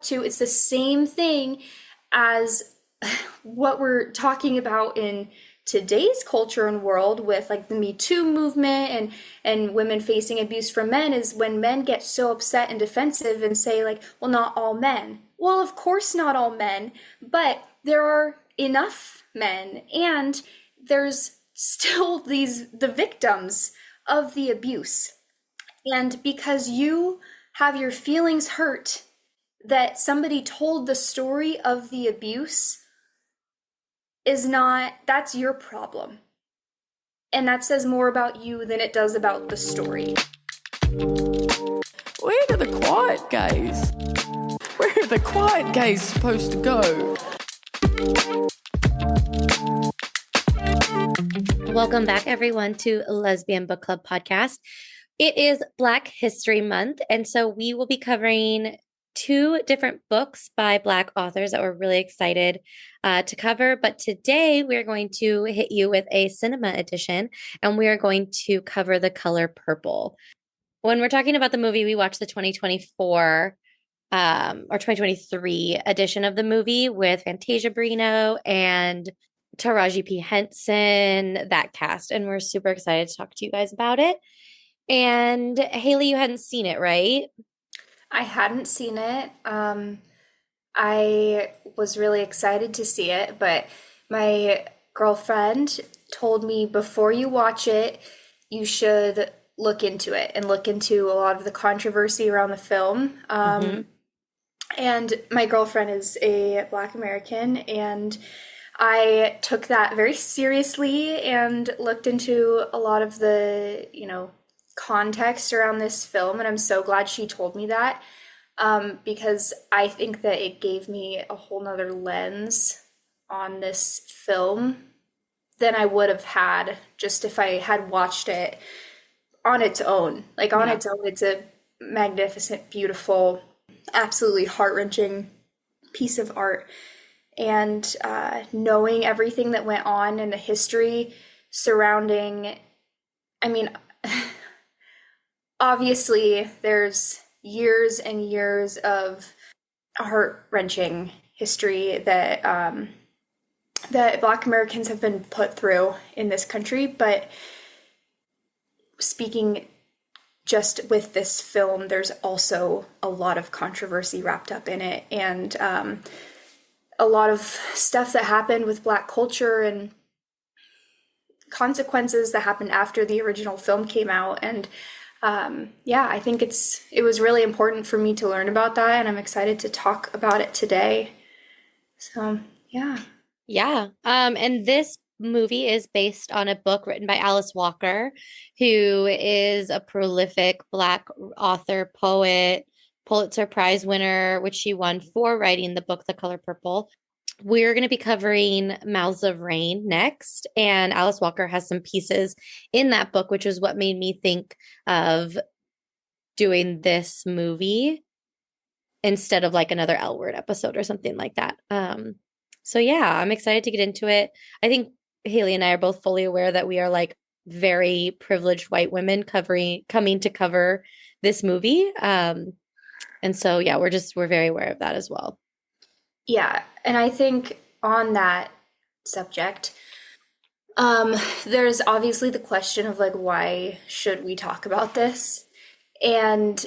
to, it's the same thing as what we're talking about in today's culture and world with like the Me Too movement and women facing abuse from men, is when men get so upset and defensive and say like, well, not all men. Well, of course not all men, but there are enough men, and there's still the victims of the abuse. And because you have your feelings hurt that somebody told the story of the abuse, that's your problem. And that says more about you than it does about the story. Where are the quiet gays? Where are the quiet gays supposed to go? Welcome back, everyone, to Lesbian Book Club podcast. It is Black History Month, and so we will be covering 2 different books by Black authors that we're really excited to cover. But today we're going to hit you with a cinema edition, and we are going to cover The Color Purple. When we're talking about the movie, we watched the 2024 or 2023 edition of the movie with Fantasia Barrino and Taraji P. Henson, that cast, and we're super excited to talk to you guys about it. And Haley, you hadn't seen it, right? I hadn't seen it. I was really excited to see it, but my girlfriend told me before you watch it, you should look into it and look into a lot of the controversy around the film. And my girlfriend is a Black American, and I took that very seriously and looked into a lot of the, context around this film, and I'm so glad she told me that, because I think that it gave me a whole nother lens on this film than I would have had just if I had watched it on its own. Like on its own, it's a magnificent, beautiful, absolutely heart-wrenching piece of art. And knowing everything that went on in the history surrounding, obviously there's years and years of heart-wrenching history that that Black Americans have been put through in this country, but speaking just with this film, there's also a lot of controversy wrapped up in it, and a lot of stuff that happened with Black culture and consequences that happened after the original film came out. And I think it was really important for me to learn about that, and I'm excited to talk about it today. So, yeah. Yeah. And this movie is based on a book written by Alice Walker, who is a prolific Black author, poet, Pulitzer Prize winner, which she won for writing the book, The Color Purple. We're going to be covering Mouths of Rain next, and Alice Walker has some pieces in that book, which is what made me think of doing this movie instead of like another L Word episode or something like that. So yeah, I'm excited to get into it. I think Haley and I are both fully aware that we are like very privileged white women coming to cover this movie. And so, yeah, we're very aware of that as well. Yeah, and I think on that subject, there's obviously the question of like, why should we talk about this? And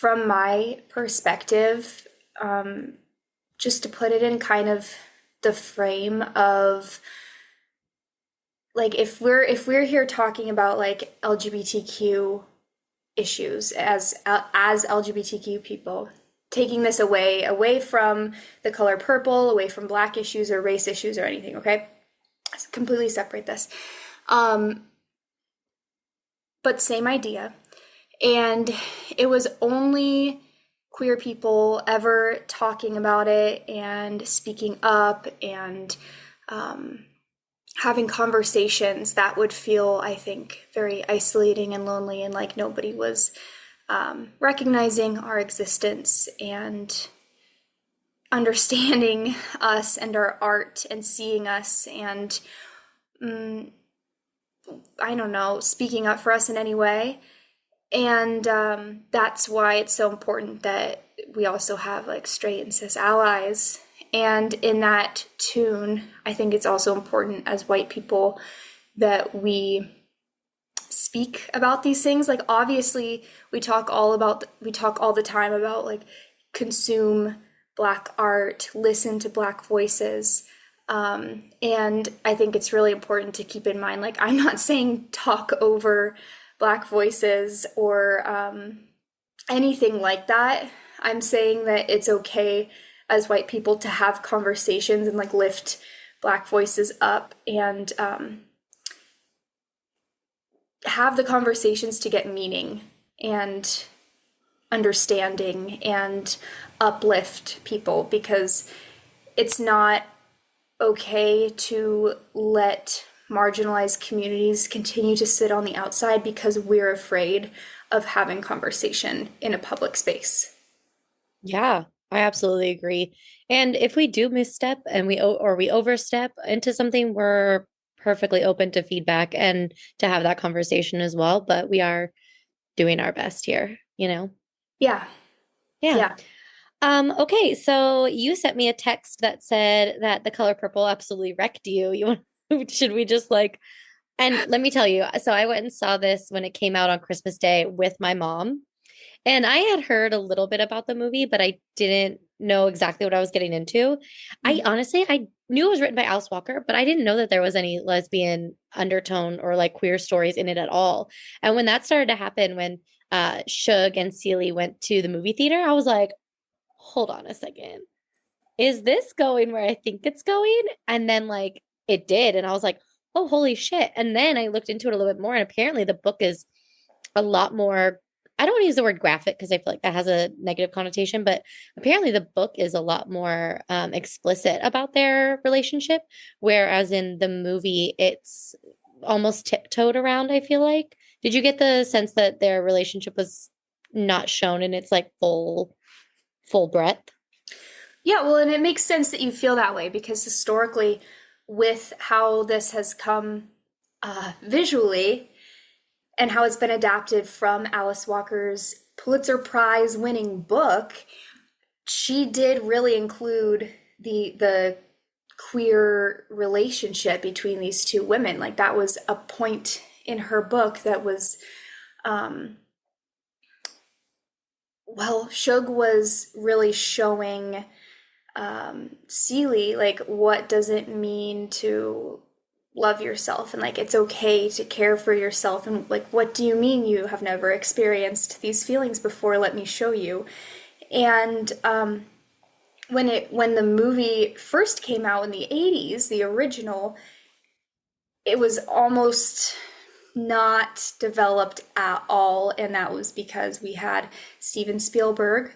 from my perspective, just to put it in kind of the frame of like, if we're here talking about like LGBTQ issues as LGBTQ people, taking this away from The Color Purple, away from Black issues or race issues or anything, okay? Let's completely separate this. But same idea. And it was only queer people ever talking about it and speaking up and having conversations that would feel, I think, very isolating and lonely, and like nobody was recognizing our existence and understanding us and our art and seeing us and, I don't know, speaking up for us in any way. And that's why it's so important that we also have like straight and cis allies. And in that tune, I think it's also important as white people that we speak about these things. Like obviously we talk all the time about like consume Black art, listen to Black voices. And I think it's really important to keep in mind, like, I'm not saying talk over Black voices or anything like that. I'm saying that it's okay as white people to have conversations and like lift Black voices up and have the conversations to get meaning and understanding and uplift people, because it's not okay to let marginalized communities continue to sit on the outside because we're afraid of having conversation in a public space. Yeah, I absolutely agree. And if we do misstep and we overstep into something, we're perfectly open to feedback and to have that conversation as well. But we are doing our best here, you know? Yeah. Yeah. Yeah. Okay, so you sent me a text that said that The Color Purple absolutely wrecked you. You want, should we just like, and let me tell you, so I went and saw this when it came out on Christmas Day with my mom. And I had heard a little bit about the movie, but I didn't know exactly what I was getting into. I knew it was written by Alice Walker, but I didn't know that there was any lesbian undertone or like queer stories in it at all. And when that started to happen, when Shug and Celie went to the movie theater, I was like, hold on a second. Is this going where I think it's going? And then like it did. And I was like, oh, holy shit. And then I looked into it a little bit more. And apparently the book is a lot more, I don't want to use the word graphic because I feel like that has a negative connotation, but apparently the book is a lot more explicit about their relationship. Whereas in the movie, it's almost tiptoed around, I feel like. Did you get the sense that their relationship was not shown in its like full breadth? Yeah, well, and it makes sense that you feel that way because historically, with how this has come visually and how it's been adapted from Alice Walker's Pulitzer Prize winning book, she did really include the queer relationship between these two women. Like that was a point in her book that was well, Shug was really showing Celie, like, what does it mean to love yourself? And like, it's okay to care for yourself. And like, what do you mean you have never experienced these feelings before? Let me show you. And when the movie first came out in the 80s, the original, it was almost not developed at all. And that was because we had Steven Spielberg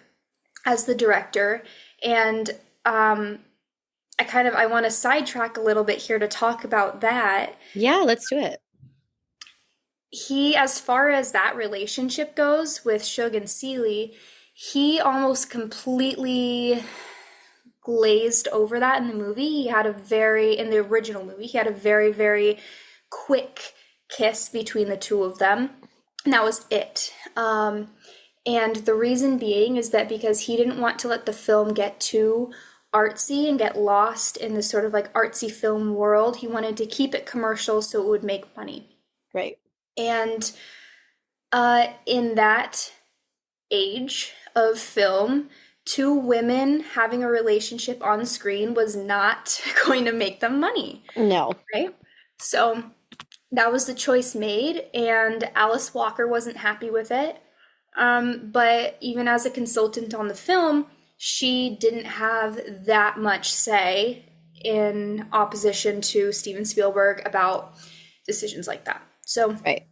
as the director. And I want to sidetrack a little bit here to talk about that. Yeah, let's do it. He, as far as that relationship goes with Shug and Celie, he almost completely glazed over that in the movie. In the original movie, he had a very, very quick kiss between the two of them. And that was it. And the reason being is that because he didn't want to let the film get too artsy and get lost in this sort of like artsy film world. He wanted to keep it commercial so it would make money. Right. And in that age of film, two women having a relationship on screen was not going to make them money. No. Right? So that was the choice made, and Alice Walker wasn't happy with it. But even as a consultant on the film, she didn't have that much say in opposition to Steven Spielberg about decisions like that. So right.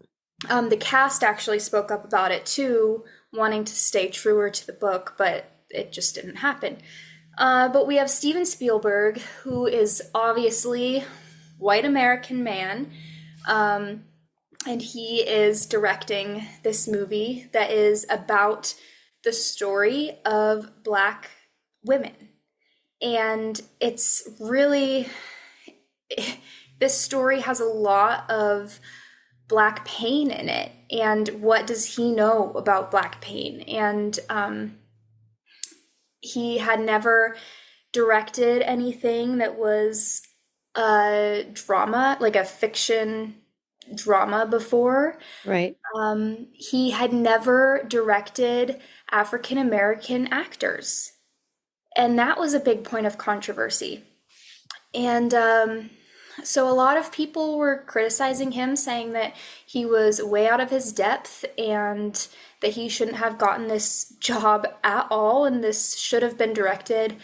The cast actually spoke up about it too, wanting to stay truer to the book, but it just didn't happen. But we have Steven Spielberg, who is obviously white American man, and he is directing this movie that is about the story of Black women. And it's really, this story has a lot of Black pain in it. And what does he know about Black pain? And He had never directed anything that was a drama, like a fiction drama before. Right. He had never directed African American actors, and that was a big point of controversy. And so a lot of people were criticizing him, saying that he was way out of his depth and that he shouldn't have gotten this job at all, and this should have been directed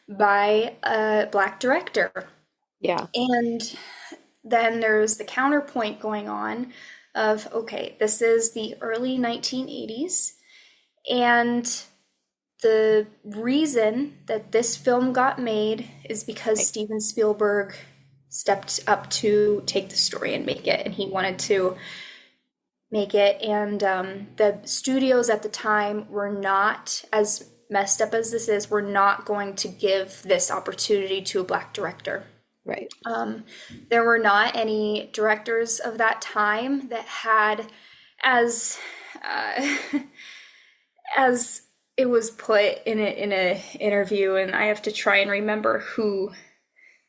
by a black director. Yeah. And then there's the counterpoint going on of, okay, this is the early 1980s, and the reason that this film got made is because Right. Steven Spielberg stepped up to take the story and make it, and he wanted to make it. And the studios at the time were not, as messed up as this is, were not going to give this opportunity to a black director. Right. There were not any directors of that time that had, as uh, as it was put in a interview, and I have to try and remember who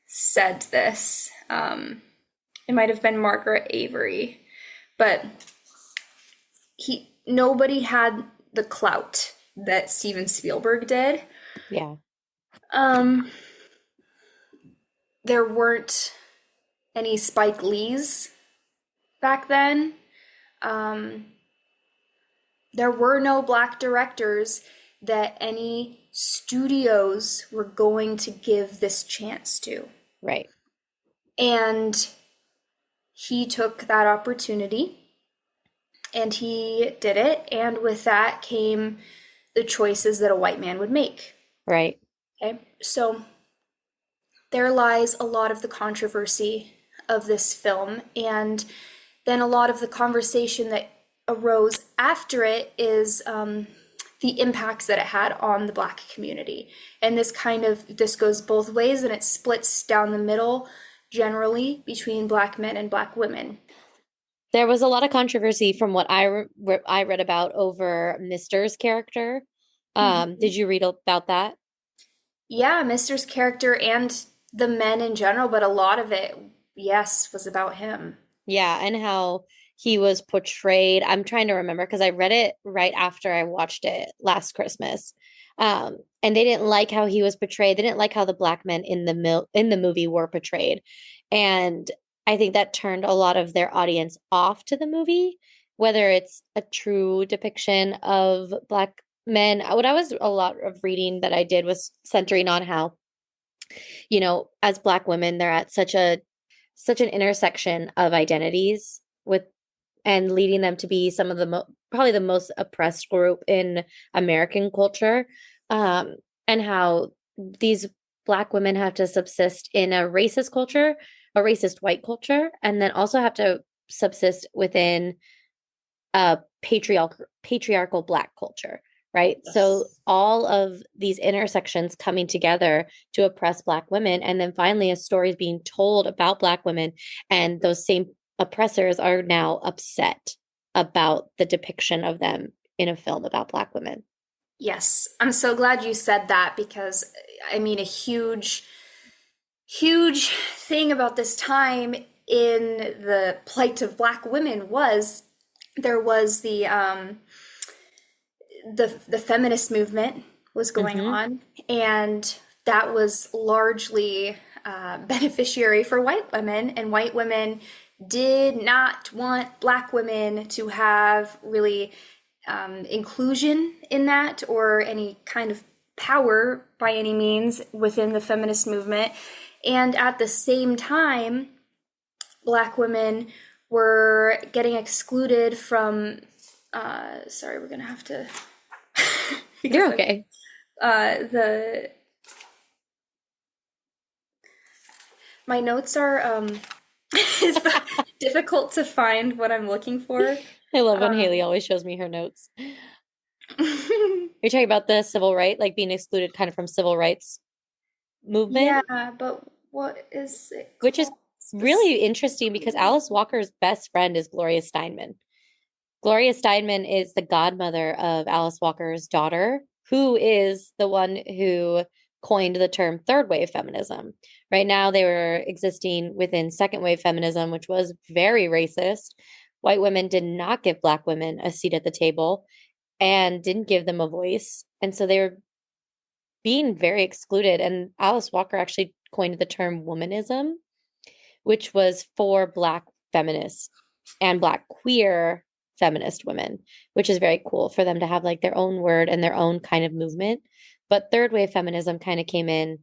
said this. It might have been Margaret Avery, but nobody had the clout that Steven Spielberg did. Yeah. There weren't any Spike Lees back then. There were no black directors that any studios were going to give this chance to. Right. And he took that opportunity and he did it. And with that came the choices that a white man would make. Right. Okay. So there lies a lot of the controversy of this film. And then a lot of the conversation that arose after it is the impacts that it had on the black community. And this goes both ways, and it splits down the middle generally between black men and black women. There was a lot of controversy from what I read about over Mister's character. Did you read about that? Yeah, Mister's character and the men in general, but a lot of it, yes, was about him. Yeah, and how he was portrayed. I'm trying to remember because I read it right after I watched it last Christmas. And they didn't like how he was portrayed. They didn't like how the black men in the movie were portrayed. And I think that turned a lot of their audience off to the movie, whether it's a true depiction of black men. What I was a lot of reading that I did was centering on how, as black women, they're at such an intersection of identities with and leading them to be some of the probably the most oppressed group in American culture, and how these black women have to subsist in a racist culture, a racist white culture, and then also have to subsist within a patriarchal black culture, right? Yes. So all of these intersections coming together to oppress black women, and then finally a story is being told about black women, and those same oppressors are now upset about the depiction of them in a film about black women. Yes, I'm so glad you said that, because I mean, a huge thing about this time in the plight of black women was there was the feminist movement was going on, and that was largely beneficiary for white women, and white women did not want black women to have really inclusion in that or any kind of power by any means within the feminist movement. And at the same time, black women were getting excluded from sorry, we're gonna have to You're okay. My notes are it's difficult to find what I'm looking for. I love when Haley always shows me her notes. You're talking about the civil right, like being excluded kind of from civil rights movement? Yeah, but what is it Which is called really interesting because Alice Walker's best friend is Gloria Steinem. Gloria Steinem is the godmother of Alice Walker's daughter. who is the one who coined the term third wave feminism. Right now, they were existing within second wave feminism, which was very racist. White women did not give Black women a seat at the table and didn't give them a voice. And so they were being very excluded. And Alice Walker actually coined the term womanism, which was for Black feminists and Black queer feminist women, which is very cool for them to have like their own word and their own kind of movement. But third wave feminism kind of came in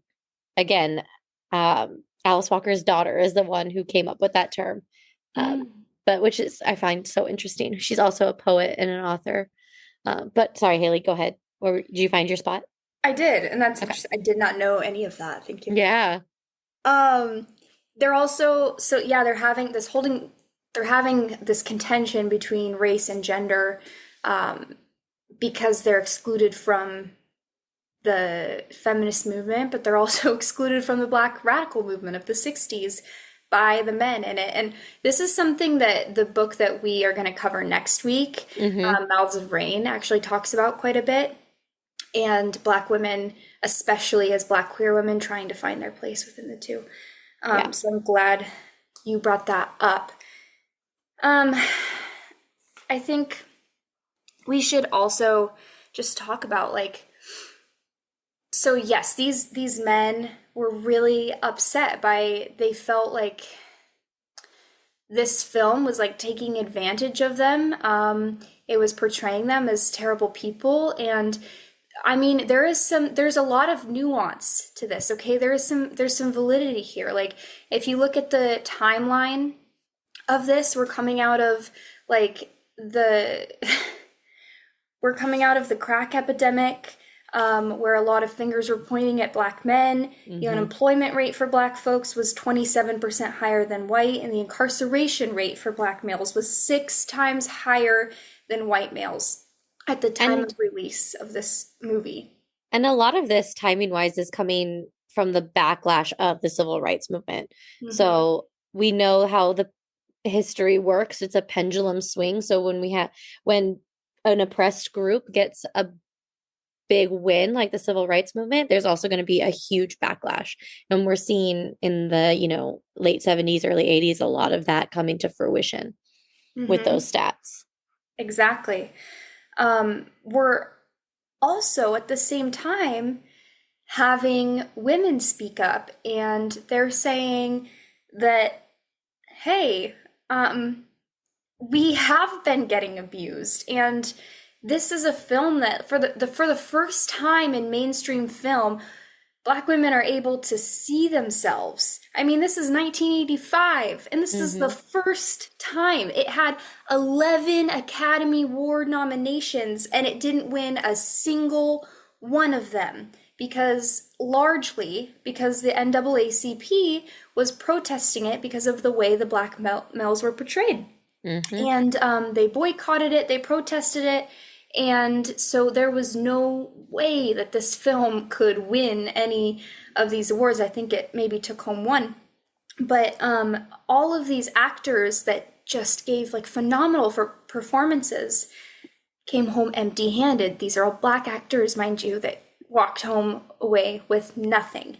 again. Alice Walker's daughter is the one who came up with that term, but which is I find so interesting. She's also a poet and an author. But sorry, Haley, go ahead. Or did you find your spot? I did, and that's Okay. interesting. I did not know any of that. Thank you. Yeah. They're also they're having this contention between race and gender because they're excluded from the feminist movement, but they're also excluded from the Black radical movement of the 60s by the men in it. And this is something that the book that we are going to cover next week, Mouths of Rain, actually talks about quite a bit. And Black women, especially as Black queer women, trying to find their place within the two. So I'm glad you brought that up. I think we should also just talk about so yes, these men were really upset they felt like this film was like taking advantage of them. It was portraying them as terrible people, and I mean, there's a lot of nuance to this, okay? There's some validity here. Like, if you look at the timeline of this, we're coming out of the crack epidemic, where a lot of fingers were pointing at Black men. The unemployment rate for Black folks was 27% higher than white, and the incarceration rate for Black males was 6 times higher than white males at the time of release of this movie. And a lot of this, timing-wise, is coming from the backlash of the civil rights movement. So we know how the history works. It's a pendulum swing. So when an oppressed group gets a big win, like the civil rights movement, there's also going to be a huge backlash. And we're seeing in the, late 70s, early 80s, a lot of that coming to fruition with those stats. Exactly. We're also at the same time having women speak up, and they're saying that, hey, we have been getting abused, and this is a film that for the first time in mainstream film, Black women are able to see themselves. I mean, this is 1985, and this is the first time. It had 11 Academy Award nominations, and it didn't win a single one of them largely because the NAACP was protesting it because of the way the Black males were portrayed. And they boycotted it, they protested it, and so there was no way that this film could win any of these awards. I think it maybe took home one. But all of these actors that just gave phenomenal performances came home empty-handed. These are all Black actors, mind you, that walked home away with nothing.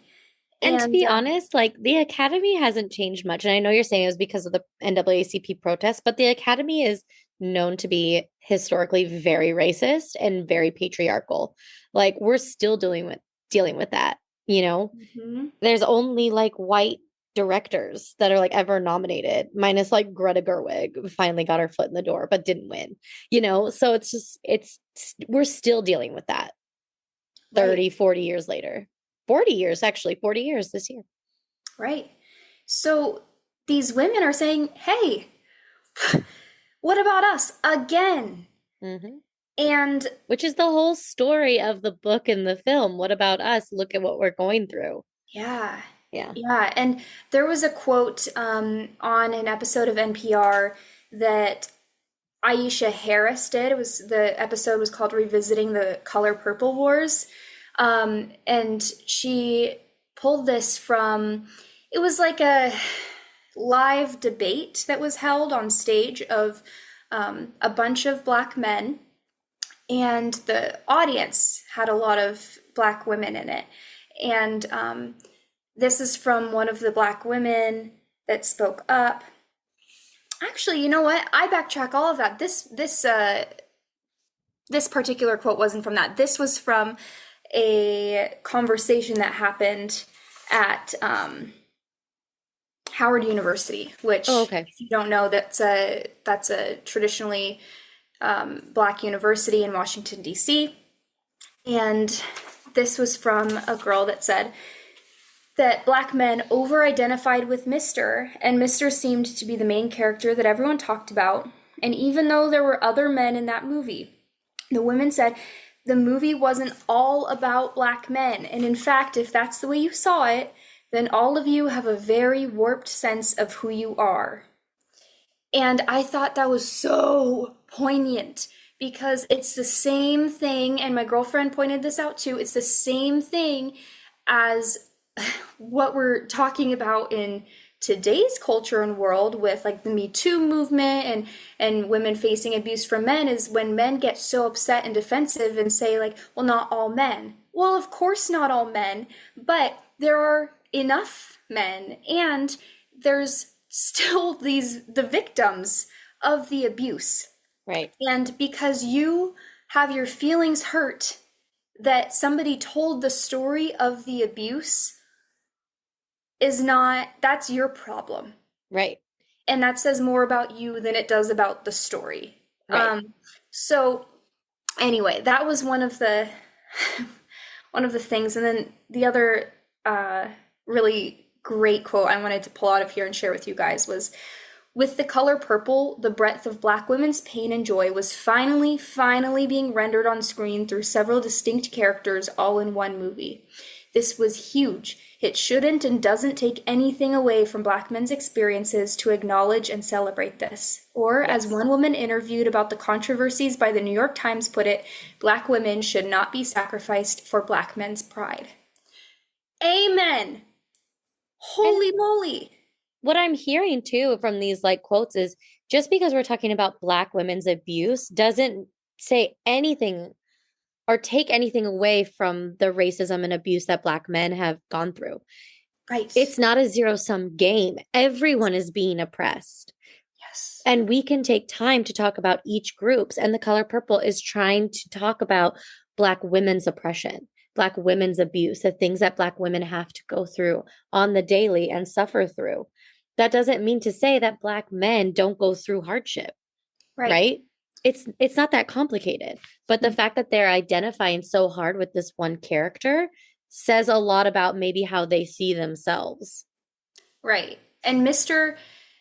And to be honest, the Academy hasn't changed much. And I know you're saying it was because of the NAACP protests, but the Academy is known to be historically very racist and very patriarchal. We're still dealing with that, There's only white directors that are ever nominated, minus Greta Gerwig, who finally got her foot in the door but didn't win. So we're still dealing with that 30, 40 years later. 40 years, actually, 40 years this year. Right. So these women are saying, hey, what about us again? And which is the whole story of the book and the film. What about us? Look at what we're going through. Yeah. And there was a quote on an episode of NPR that Aisha Harris did. The episode was called Revisiting the Color Purple Wars. And she pulled this from, it was a live debate that was held on stage of a bunch of Black men. and the audience had a lot of Black women in it. And this is from one of the Black women that spoke up. Actually, you know what? I backtrack all of that. This particular quote wasn't from that. This was from a conversation that happened at Howard University, which, if you don't know, that's a traditionally Black university in Washington, D.C. And this was from a girl that said that Black men over-identified with Mr., and Mr. seemed to be the main character that everyone talked about. And even though there were other men in that movie, the women said the movie wasn't all about Black men. And in fact, if that's the way you saw it, then all of you have a very warped sense of who you are. And I thought that was so poignant, because it's the same thing, and my girlfriend pointed this out too, it's the same thing as what we're talking about in today's culture and world with like the Me Too movement and women facing abuse from men, is when men get so upset and defensive and say like, well, not all men. Well, of course not all men, but there are enough men, and there's still the victims of the abuse. Right. And because you have your feelings hurt that somebody told the story of the abuse, that's your problem. Right. And that says more about you than it does about the story. Right. So anyway, that was one of the things. And then the other really great quote I wanted to pull out of here and share with you guys was, with The Color Purple, the breadth of Black women's pain and joy was finally being rendered on screen through several distinct characters all in one movie. This was huge. It shouldn't and doesn't take anything away from Black men's experiences to acknowledge and celebrate this. Or, as one woman interviewed about the controversies by the New York Times put it, Black women should not be sacrificed for Black men's pride. Amen. Holy moly. What I'm hearing too from these like quotes is, just because we're talking about Black women's abuse doesn't say anything or take anything away from the racism and abuse that Black men have gone through. Right. It's not a zero-sum game. Everyone is being oppressed. Yes. And we can take time to talk about each groups. And The Color Purple is trying to talk about Black women's oppression, Black women's abuse, the things that Black women have to go through on the daily and suffer through. That doesn't mean to say that Black men don't go through hardship, right? It's not that complicated. But the fact that they're identifying so hard with this one character says a lot about maybe how they see themselves. Right. And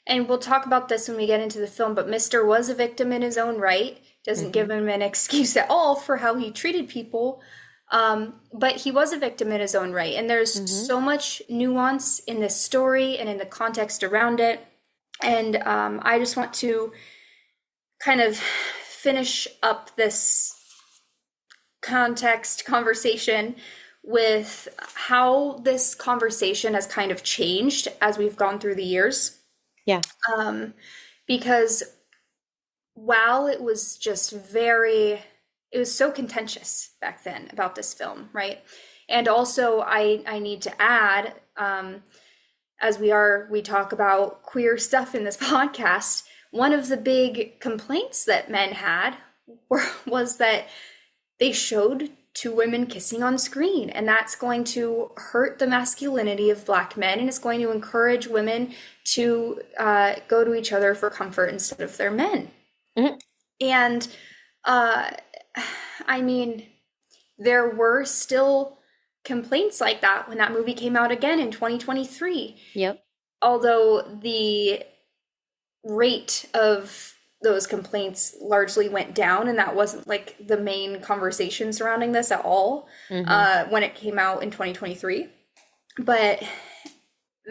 and we'll talk about this when we get into the film, but Mr. was a victim in his own right. Doesn't give him an excuse at all for how he treated people. But he was a victim in his own right. And there's so much nuance in this story and in the context around it. And I just want to kind of finish up this conversation with how this conversation has kind of changed as we've gone through the years. Yeah. Because while it was just it was so contentious back then about this film, right? And also I need to add, as we talk about queer stuff in this podcast, one of the big complaints that men had was that they showed two women kissing on screen, and that's going to hurt the masculinity of Black men, and it's going to encourage women to go to each other for comfort instead of their men. And I mean, there were still complaints like that when that movie came out again in 2023. Yep. Although the rate of those complaints largely went down, and that wasn't like the main conversation surrounding this at all when it came out in 2023. But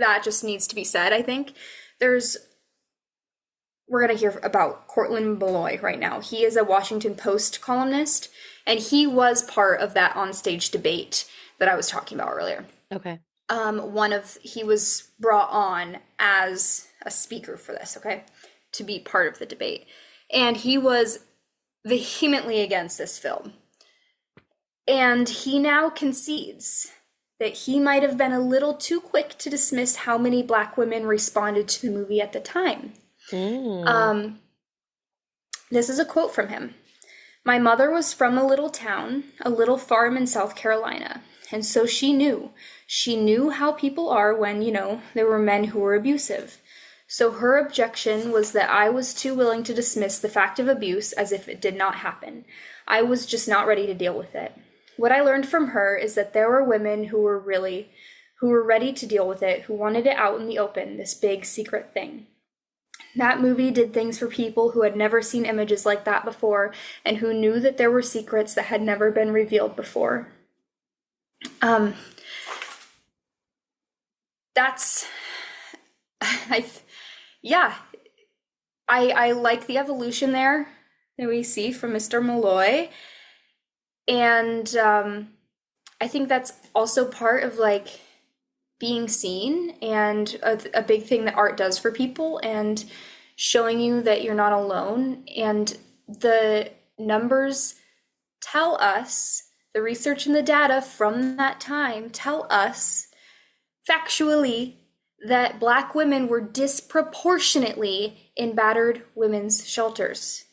that just needs to be said. I think we're going to hear about Cortland Malloy right now. He is a Washington Post columnist, and he was part of that onstage debate that I was talking about earlier. Okay. He was brought on as a speaker for this, okay, to be part of the debate. And he was vehemently against this film. And he now concedes that he might have been a little too quick to dismiss how many Black women responded to the movie at the time. This is a quote from him. "My mother was from a little town, a little farm in South Carolina, and so she knew. She knew how people are when, there were men who were abusive. So her objection was that I was too willing to dismiss the fact of abuse as if it did not happen. I was just not ready to deal with it. What I learned from her is that there were women who were ready to deal with it, who wanted it out in the open, this big secret thing. That movie did things for people who had never seen images like that before and who knew that there were secrets that had never been revealed before." That's, I like the evolution there that we see from Mr. Malloy. And I think that's also part of like being seen and a big thing that art does for people and showing you that you're not alone. And the numbers tell us, the research and the data from that time tell us factually that Black women were disproportionately in battered women's shelters.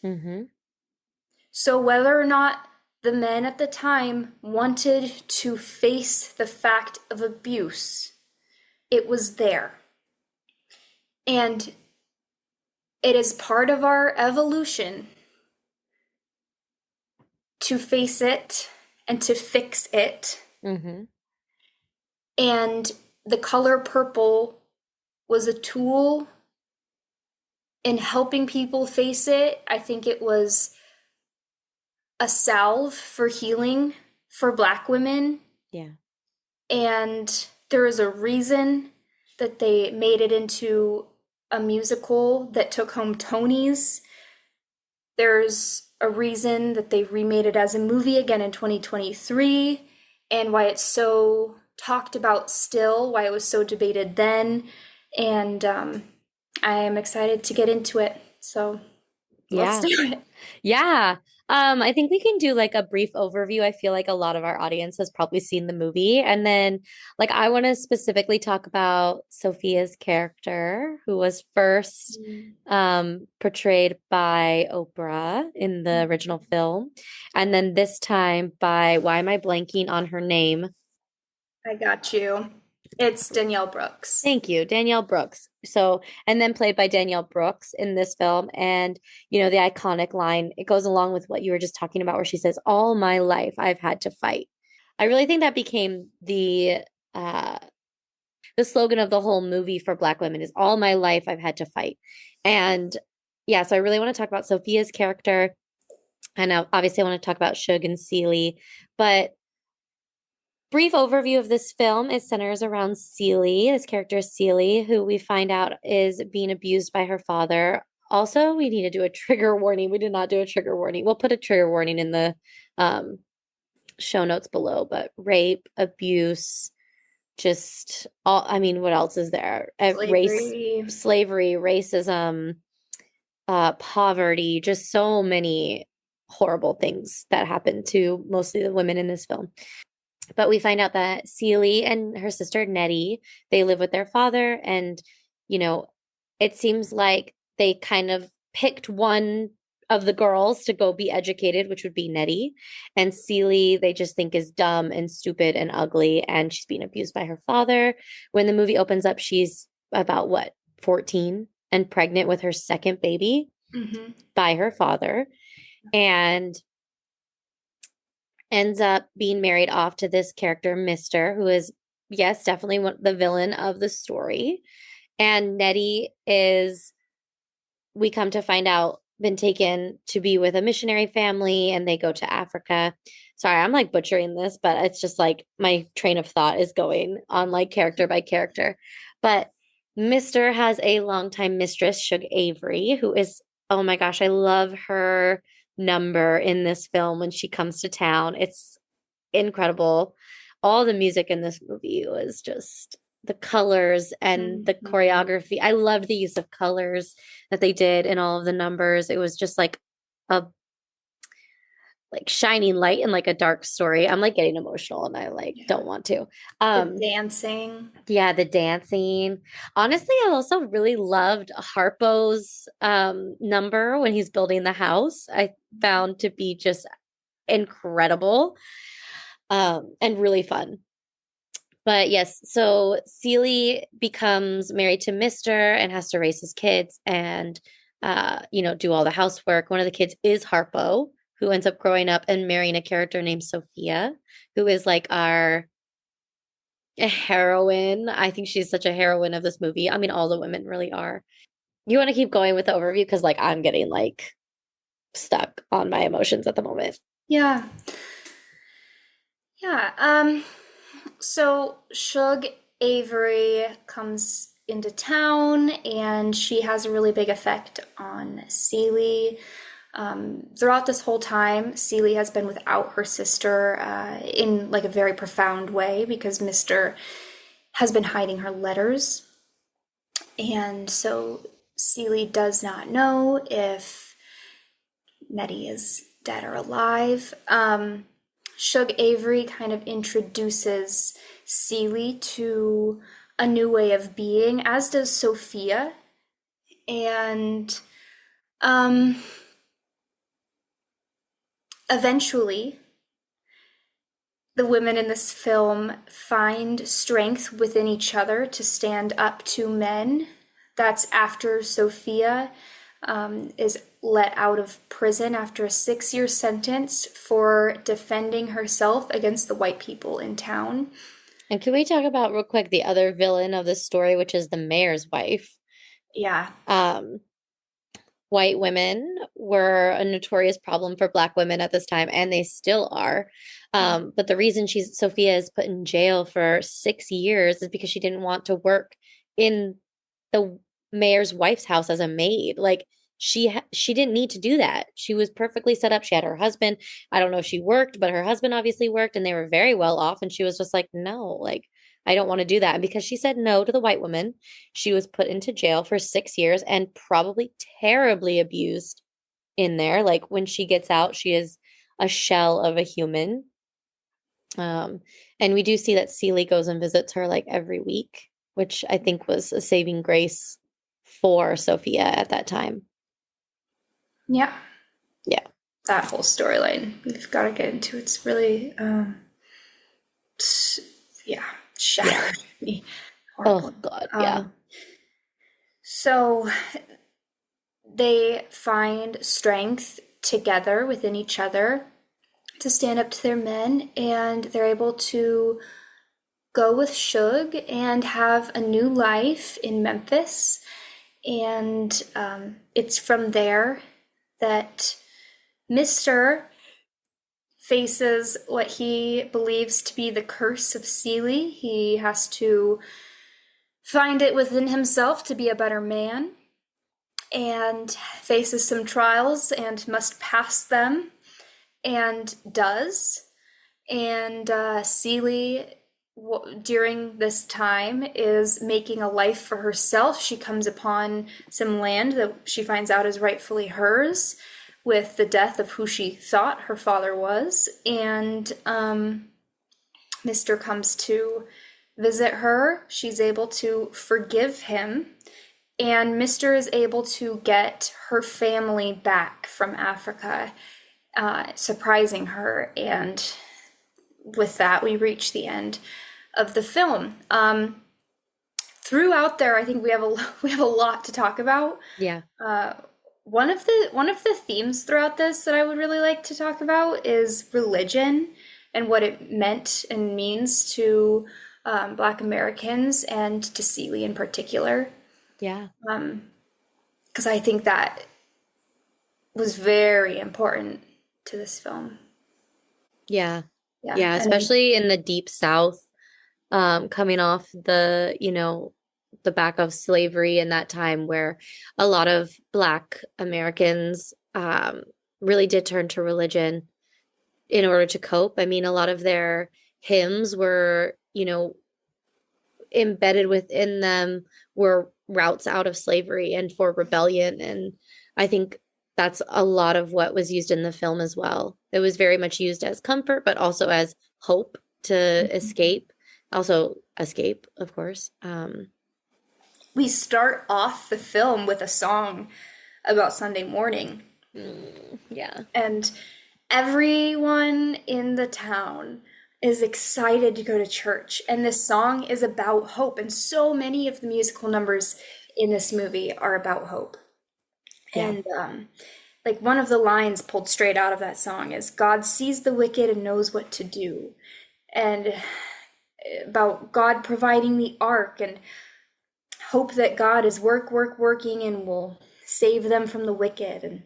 So whether or not the men at the time wanted to face the fact of abuse, it was there. And it is part of our evolution to face it and to fix it. And the color purple was a tool in helping people face it. I think it was a salve for healing for Black women. Yeah. And there is a reason that they made it into a musical that took home Tonys. There's a reason that they remade it as a movie again in 2023, and why it's so talked about still, why it was so debated then. And I am excited to get into it. So let's do it. Yeah. I think we can do like a brief overview. I feel like a lot of our audience has probably seen the movie. And then like I want to specifically talk about Sophia's character, who was first portrayed by Oprah in the original film. And then this time by, why am I blanking on her name? I got you. It's Danielle Brooks. Thank you, Danielle Brooks. So, and then played by Danielle Brooks in this film. And, the iconic line, it goes along with what you were just talking about, where she says, "All my life I've had to fight." I really think that became the slogan of the whole movie for Black women is, "All my life I've had to fight." And yeah, so I really want to talk about Sophia's character. And obviously I want to talk about Shug and Celie, but brief overview of this film, it centers around Celie. This character is Celie, who we find out is being abused by her father. Also, we need to do a trigger warning. We did not do a trigger warning. We'll put a trigger warning in the show notes below, but rape, abuse, just all, what else is there? Slavery, racism, poverty, just so many horrible things that happen to mostly the women in this film. But we find out that Celie and her sister Nettie, they live with their father. And, it seems like they kind of picked one of the girls to go be educated, which would be Nettie. And Celie, they just think is dumb and stupid and ugly. And she's being abused by her father. When the movie opens up, she's about 14 and pregnant with her second baby by her father. And ends up being married off to this character, Mr., who is, yes, definitely the villain of the story. And Nettie is, we come to find out, been taken to be with a missionary family, and they go to Africa. Sorry, I'm like butchering this, but it's just like my train of thought is going on like character by character. But Mr. has a longtime mistress, Shug Avery, who is, oh my gosh, I love her number in this film when she comes to town. It's incredible. All the music in this movie was just the colors and the choreography. I loved the use of colors that they did in all of the numbers. It was just like a like shining light in like a dark story. I'm like getting emotional and I like Yeah. don't want to. The dancing. Yeah, the dancing. Honestly, I also really loved Harpo's number when he's building the house. I found to be just incredible and really fun. But yes, so Seeley becomes married to Mr. and has to raise his kids and do all the housework. One of the kids is Harpo, who ends up growing up and marrying a character named Sophia, who is like our a heroine. I think she's such a heroine of this movie. I mean, all the women really are. You want to keep going with the overview because like I'm getting like stuck on my emotions at the moment. Yeah. Yeah. So Shug Avery comes into town and she has a really big effect on Celie. Throughout this whole time, Celie has been without her sister in like a very profound way because Mr. has been hiding her letters. And so Celie does not know if Nettie is dead or alive. Shug Avery kind of introduces Celie to a new way of being, as does Sophia. And eventually, the women in this film find strength within each other to stand up to men. That's after Sophia is let out of prison after a 6-year sentence for defending herself against the white people in town. And can we talk about real quick the other villain of this story, which is the mayor's wife? Yeah. White women were a notorious problem for Black women at this time, and they still are. But the reason Sophia is put in jail for 6 years is because she didn't want to work in the mayor's wife's house as a maid. Like she didn't need to do that. She was perfectly set up. She had her husband. I don't know if she worked, but her husband obviously worked, and they were very well off. And she was just like, no, like I don't want to do that. And because she said no to the white woman, she was put into jail for 6 years and probably terribly abused in there. Like when she gets out, she is a shell of a human. And we do see that Celie goes and visits her like every week, which I think was a saving grace for Sophia at that time. Yeah. Yeah. That whole storyline we've got to get into. It's really, shattered me. Oh God, yeah. So they find strength together within each other to stand up to their men, and they're able to go with Shug and have a new life in Memphis. And it's from there that Mr. faces what he believes to be the curse of Celie. He has to find it within himself to be a better man and faces some trials and must pass them and does. And Celie, during this time, is making a life for herself. She comes upon some land that she finds out is rightfully hers with the death of who she thought her father was. And Mr. comes to visit her. She's able to forgive him. And Mr. is able to get her family back from Africa, surprising her. And with that, we reach the end of the film. Throughout there, I think we have a lot to talk about. Yeah. One of the themes throughout this that I would really like to talk about is religion and what it meant and means to Black Americans and to Celie in particular. Yeah. Because I think that was very important to this film. Yeah. Yeah. Yeah, especially in the deep South, coming off the back of slavery in that time where a lot of Black Americans really did turn to religion in order to cope. I mean, a lot of their hymns were, embedded within them were routes out of slavery and for rebellion. And I think that's a lot of what was used in the film as well. It was very much used as comfort, but also as hope to escape. Also escape, of course. We start off the film with a song about Sunday morning, Yeah. and everyone in the town is excited to go to church. And this song is about hope. And so many of the musical numbers in this movie are about hope. Yeah. And like one of the lines pulled straight out of that song is God sees the wicked and knows what to do. And about God providing the ark and hope that God is working and will save them from the wicked. And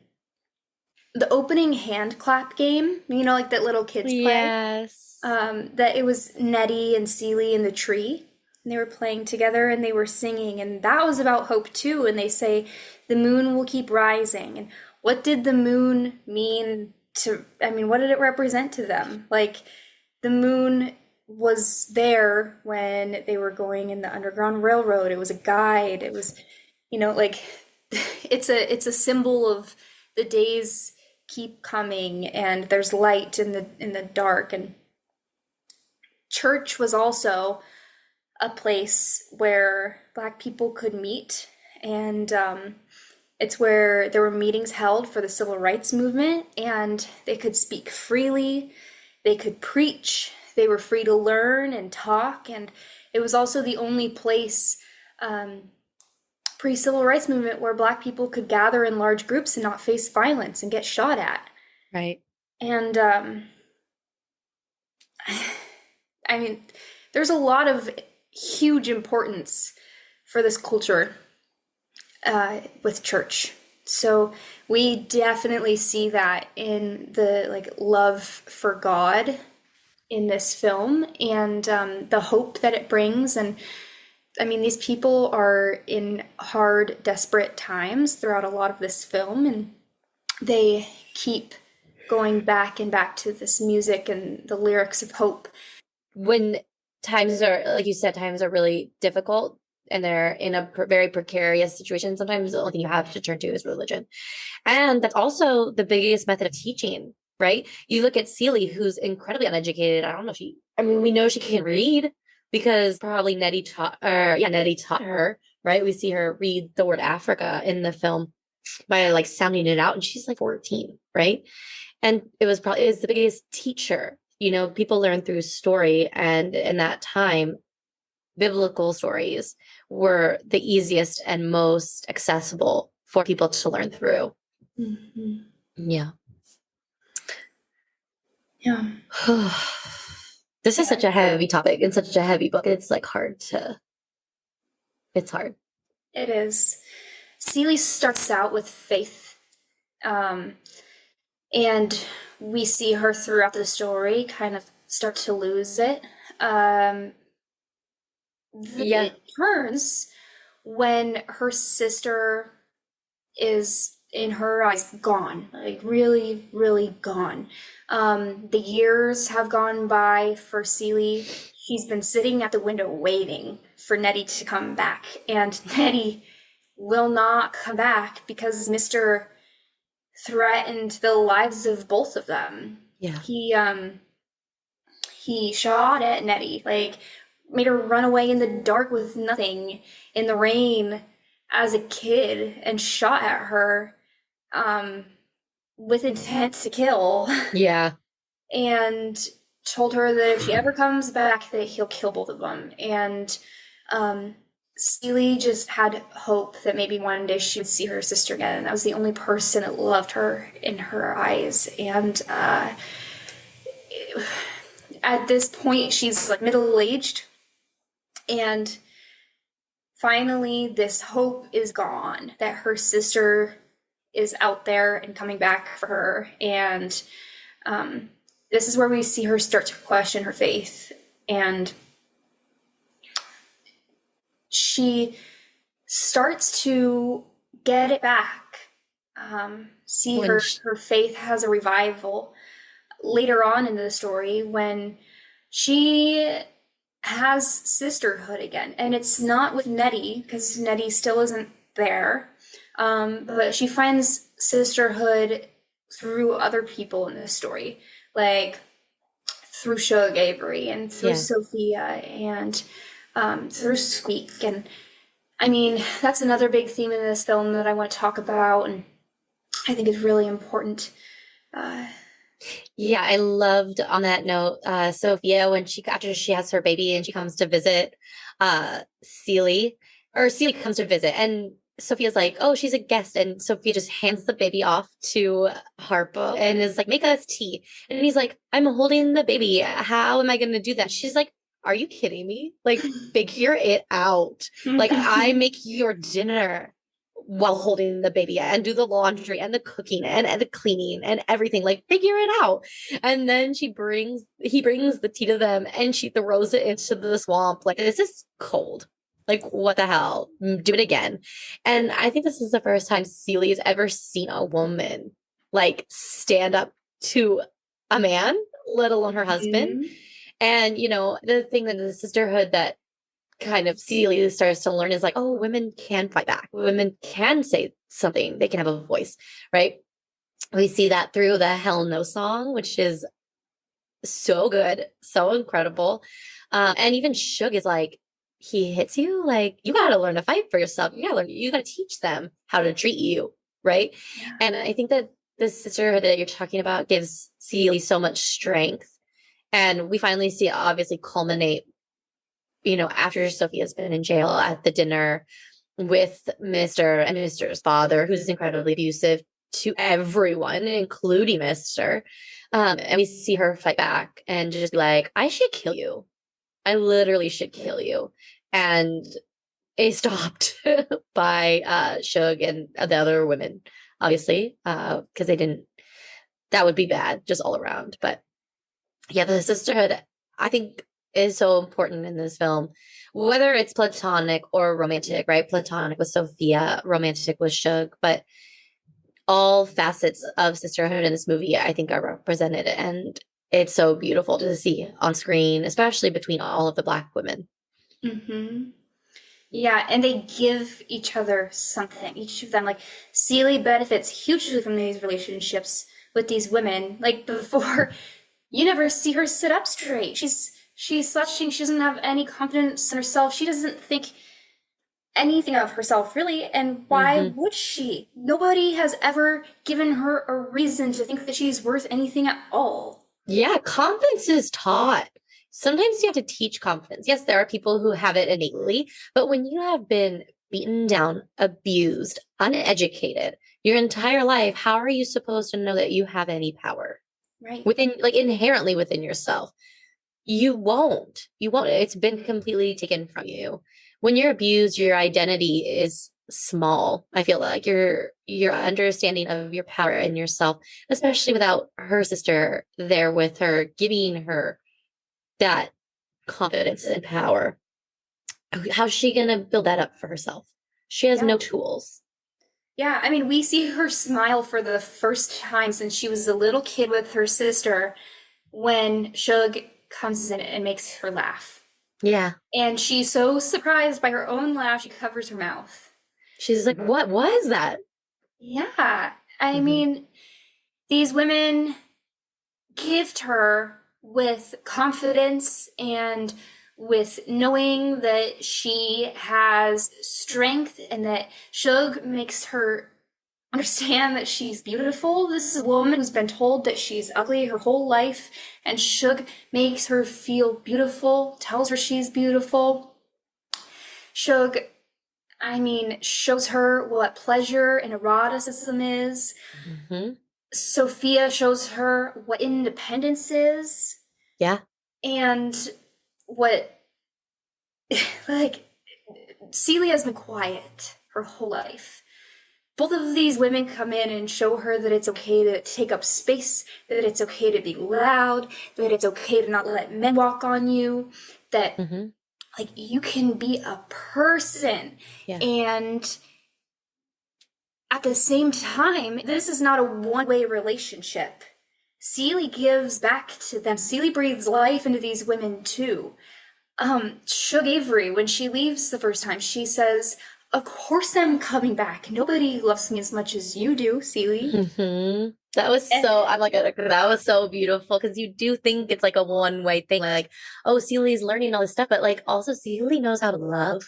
the opening hand clap game, you know, like that little kids play. Yes. That it was Nettie and Celie in the tree. And they were playing together and they were singing, and that was about hope too. And they say the moon will keep rising. And what did the moon mean to, I mean, what did it represent to them? Like the moon was there when they were going in the Underground Railroad. It was a guide. It was, you know, like it's a symbol of the days keep coming and there's light in the dark. And church was also a place where Black people could meet, and it's where there were meetings held for the civil rights movement, and they could speak freely, they could preach, they were free to learn and talk. And it was also the only place pre-civil rights movement where Black people could gather in large groups and not face violence and get shot at. Right. And I mean, there's a lot of huge importance for this culture with church. So we definitely see that in the like love for God in this film, and the hope that it brings. And I mean, these people are in hard, desperate times throughout a lot of this film, and they keep going back and back to this music and the lyrics of hope. When times are, like you said, times are really difficult and they're in a very precarious situation, sometimes the only thing you have to turn to is religion. And that's also the biggest method of teaching, right? You look at Celie, who's incredibly uneducated. I don't know if we know she can read because probably Nettie taught her, right? We see her read the word Africa in the film by like sounding it out, and she's like 14, right? And it was the biggest teacher. You know, people learn through story, and in that time, biblical stories were the easiest and most accessible for people to learn through. Mm-hmm. Yeah. Yeah. This is such a heavy topic and such a heavy book. It's like it's hard. It is. Celie starts out with faith, and we see her throughout the story kind of start to lose it. It turns when her sister is, in her eyes, gone, like really, really gone. The years have gone by for Celie. She's been sitting at the window waiting for Nettie to come back, and Nettie will not come back because Mr. threatened the lives of both of them. Yeah. He shot at Nettie, like made her run away in the dark with nothing in the rain as a kid, and shot at her with intent to kill. Yeah. And told her that if she ever comes back, that he'll kill both of them. And Celie just had hope that maybe one day she would see her sister again. And that was the only person that loved her in her eyes. And at this point, she's like middle-aged. And finally, this hope is gone, that her sister is out there and coming back for her. And this is where we see her start to question her faith. And she starts to get it back. Her faith has a revival later on in the story when she has sisterhood again. And it's not with Nettie, because Nettie still isn't there. But she finds sisterhood through other people in this story, like through Shug Avery and through Yeah. Sophia and through Squeak. And I mean, that's another big theme in this film that I want to talk about, and I think is really important. Uh, Yeah, I loved on that note, Sophia, when after she has her baby and she comes to visit Celie, or Celie comes to visit, and Sophia's like, oh, she's a guest, and Sophia just hands the baby off to Harpo and is like, make us tea. And he's like, I'm holding the baby. How am I going to do that? She's like, are you kidding me? Like, figure it out. Like, I make your dinner while holding the baby and do the laundry and the cooking and the cleaning and everything. Like, figure it out. And then he brings the tea to them and she throws it into the swamp. Like, this is cold. Like, what the hell? Do it again. And I think this is the first time Celie has ever seen a woman like stand up to a man, let alone her husband. Mhm. And, you know, the thing that the sisterhood that kind of Celie starts to learn is like, oh, women can fight back. Women can say something. They can have a voice, right? We see that through the Hell No song, which is so good, so incredible. And even Shug is like, he hits you, like, you got to learn to fight for yourself. You got to teach them how to treat you, right? Yeah. And I think that the sisterhood that you're talking about gives Celie so much strength. And we finally see it obviously culminate, you know, after Sophia's been in jail at the dinner with Mr. and Mr.'s father, who's incredibly abusive to everyone, including Mr. And we see her fight back and just be like, I should kill you. I literally should kill you. And is stopped by Shug and the other women, obviously, because they didn't, that would be bad just all around. But yeah, the sisterhood, I think, is so important in this film, whether it's platonic or romantic, right? Platonic with Sophia, romantic with Shug, but all facets of sisterhood in this movie, I think, are represented. And it's so beautiful to see on screen, especially between all of the Black women. Mm-hmm. Yeah, and they give each other something. Each of them, like Celie benefits hugely from these relationships with these women. Like before, you never see her sit up straight. She's slouching. She doesn't have any confidence in herself. She doesn't think anything of herself, really. And why would she? Nobody has ever given her a reason to think that she's worth anything at all. Yeah, confidence is taught. Sometimes you have to teach confidence. Yes, there are people who have it innately, but when you have been beaten down, abused, uneducated your entire life, how are you supposed to know that you have any power? Right. Within, like, inherently within yourself? You won't. You won't. It's been completely taken from you. When you're abused, your identity is small. I feel like your understanding of your power and yourself, especially without her sister there with her, giving her that confidence and power. How's she gonna build that up for herself? She has no tools. Yeah, I mean, we see her smile for the first time since she was a little kid with her sister when Shug comes in and makes her laugh. Yeah. And she's so surprised by her own laugh, she covers her mouth. She's like, what was that? Yeah, I mean, these women gift her with confidence and with knowing that she has strength and that Shug makes her understand that she's beautiful. This is a woman who's been told that she's ugly her whole life, and Shug makes her feel beautiful, tells her she's beautiful. Shug, I mean, shows her what pleasure and eroticism is. Sophia shows her what independence is. Yeah. And what, like, Celia has been quiet her whole life. Both of these women come in and show her that it's okay to take up space, that it's okay to be loud, that it's okay to not let men walk on you, that, like, you can be a person. Yeah. And at the same time, this is not a one-way relationship. Celie gives back to them. Celie breathes life into these women too. Shug Avery, when she leaves the first time, she says, of course I'm coming back. Nobody loves me as much as you do, Seely. That was And so, I'm like, that was so beautiful because you do think it's like a one-way thing. Like, oh, Celia's learning all this stuff, but like also Celia knows how to love.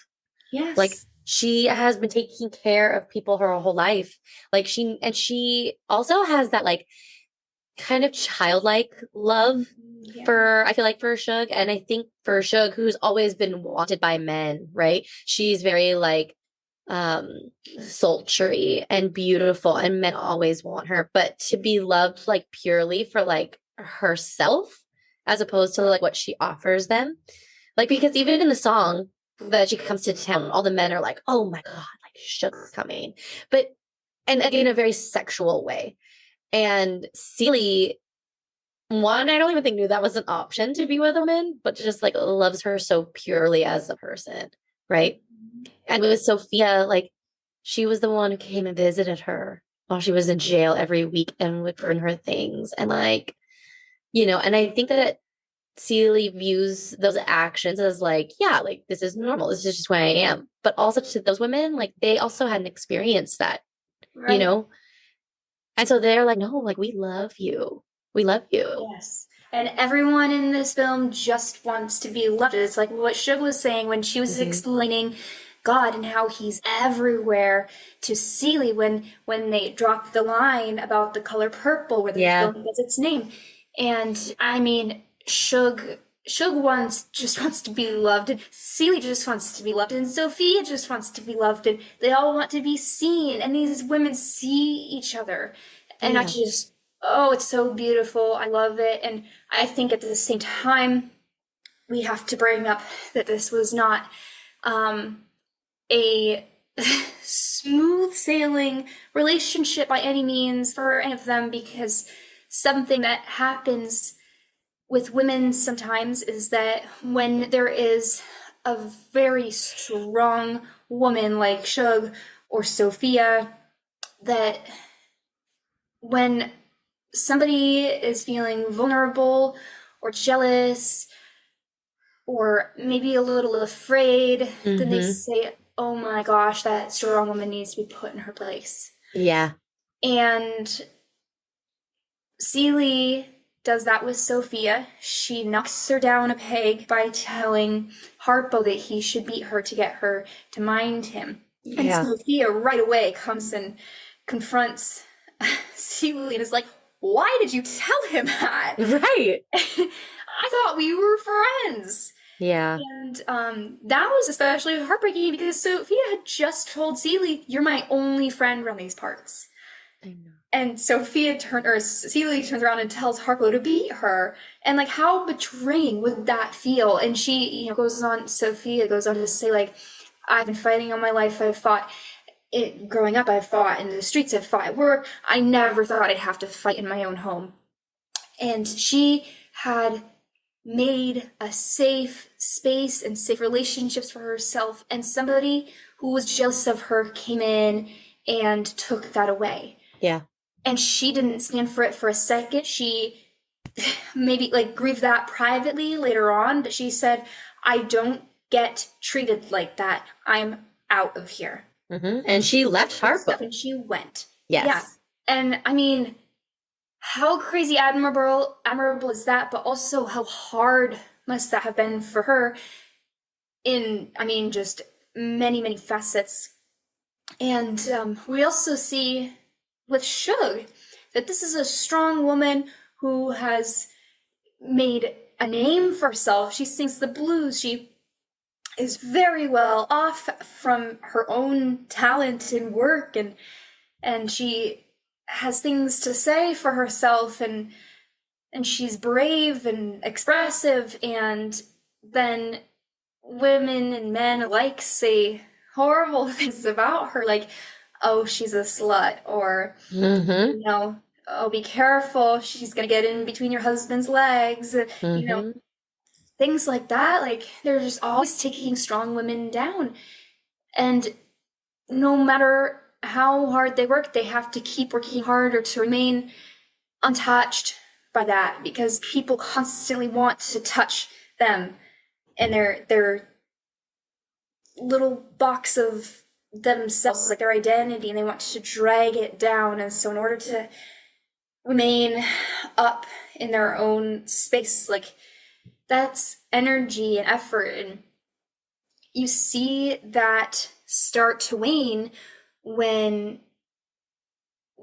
Like yes. she has been taking care of people her whole life. Like she also has that like kind of childlike love Yeah. for, I feel like for Shug. And I think for Shug, who's always been wanted by men, right? She's very like um sultry and beautiful and men always want her, but to be loved like purely for like herself as opposed to like what she offers them. Like because even in the song that she comes to town, all the men are like, oh my God, like Shug's coming. But and again, in a very sexual way. And Celie, one, I don't even think knew that was an option to be with a woman, but just like loves her so purely as a person, right? And with Sophia, like she was the one who came and visited her while she was in jail every week and would bring her things. And like, and I think that Celie views those actions as like, yeah, like this is normal. This is just who I am. But also to those women, like they also hadn't experienced that, you Right. know? And so they're like, no, like we love you. We love you. Yes. And everyone in this film just wants to be loved. It's like what Shug was saying when she was explaining God and how he's everywhere to Celie when they dropped the line about the color purple where the Yeah. film gets its name. And I mean, Shug just wants to be loved, and Celie just wants to be loved, and Sophia just wants to be loved, and they all want to be seen, and these women see each other. And I Yeah. just, oh, it's so beautiful. I love it. And I think at the same time, we have to bring up that this was not a smooth sailing relationship by any means for any of them, because something that happens with women sometimes is that when there is a very strong woman like Shug or Sophia, that when somebody is feeling vulnerable or jealous or maybe a little afraid, then they say, oh my gosh, that strong woman needs to be put in her place. Yeah. And Celie does that with Sophia. She knocks her down a peg by telling Harpo that he should beat her to get her to mind him. And Yeah. Sophia right away comes and confronts Celie and is like, why did you tell him that? Right. I thought we were friends. Yeah. And that was especially heartbreaking because Sophia had just told Celie, you're my only friend around these parts. I know. And Celie turns around and tells Harpo to beat her. And like, how betraying would that feel? And she, Sophia goes on to say, like, I've been fighting all my life. I've fought growing up. I've fought in the streets. I've fought at work. I never thought I'd have to fight in my own home. And she had made a safe space and safe relationships for herself. And somebody who was jealous of her came in and took that away. Yeah. And she didn't stand for it for a second. She maybe like grieved that privately later on, but she said, I don't get treated like that. I'm out of here. And she left Harpo. And she went. Yes. Yeah. And I mean, how crazy admirable is that, but also how hard must that have been for her in, I mean, just many, many facets. And we also see with Shug that this is a strong woman who has made a name for herself. She sings the blues. She is very well off from her own talent and work, and she has things to say for herself, and she's brave and expressive, and then women and men alike say horrible things about her, like, oh, she's a slut, or oh, be careful, she's gonna get in between your husband's legs, things like that. Like, they're just always taking strong women down, and no matter how hard they work, they have to keep working harder to remain untouched by that, because people constantly want to touch them and their little box of themselves, like their identity, and they want to drag it down. And so in order to remain up in their own space, like that's energy and effort. And you see that start to wane when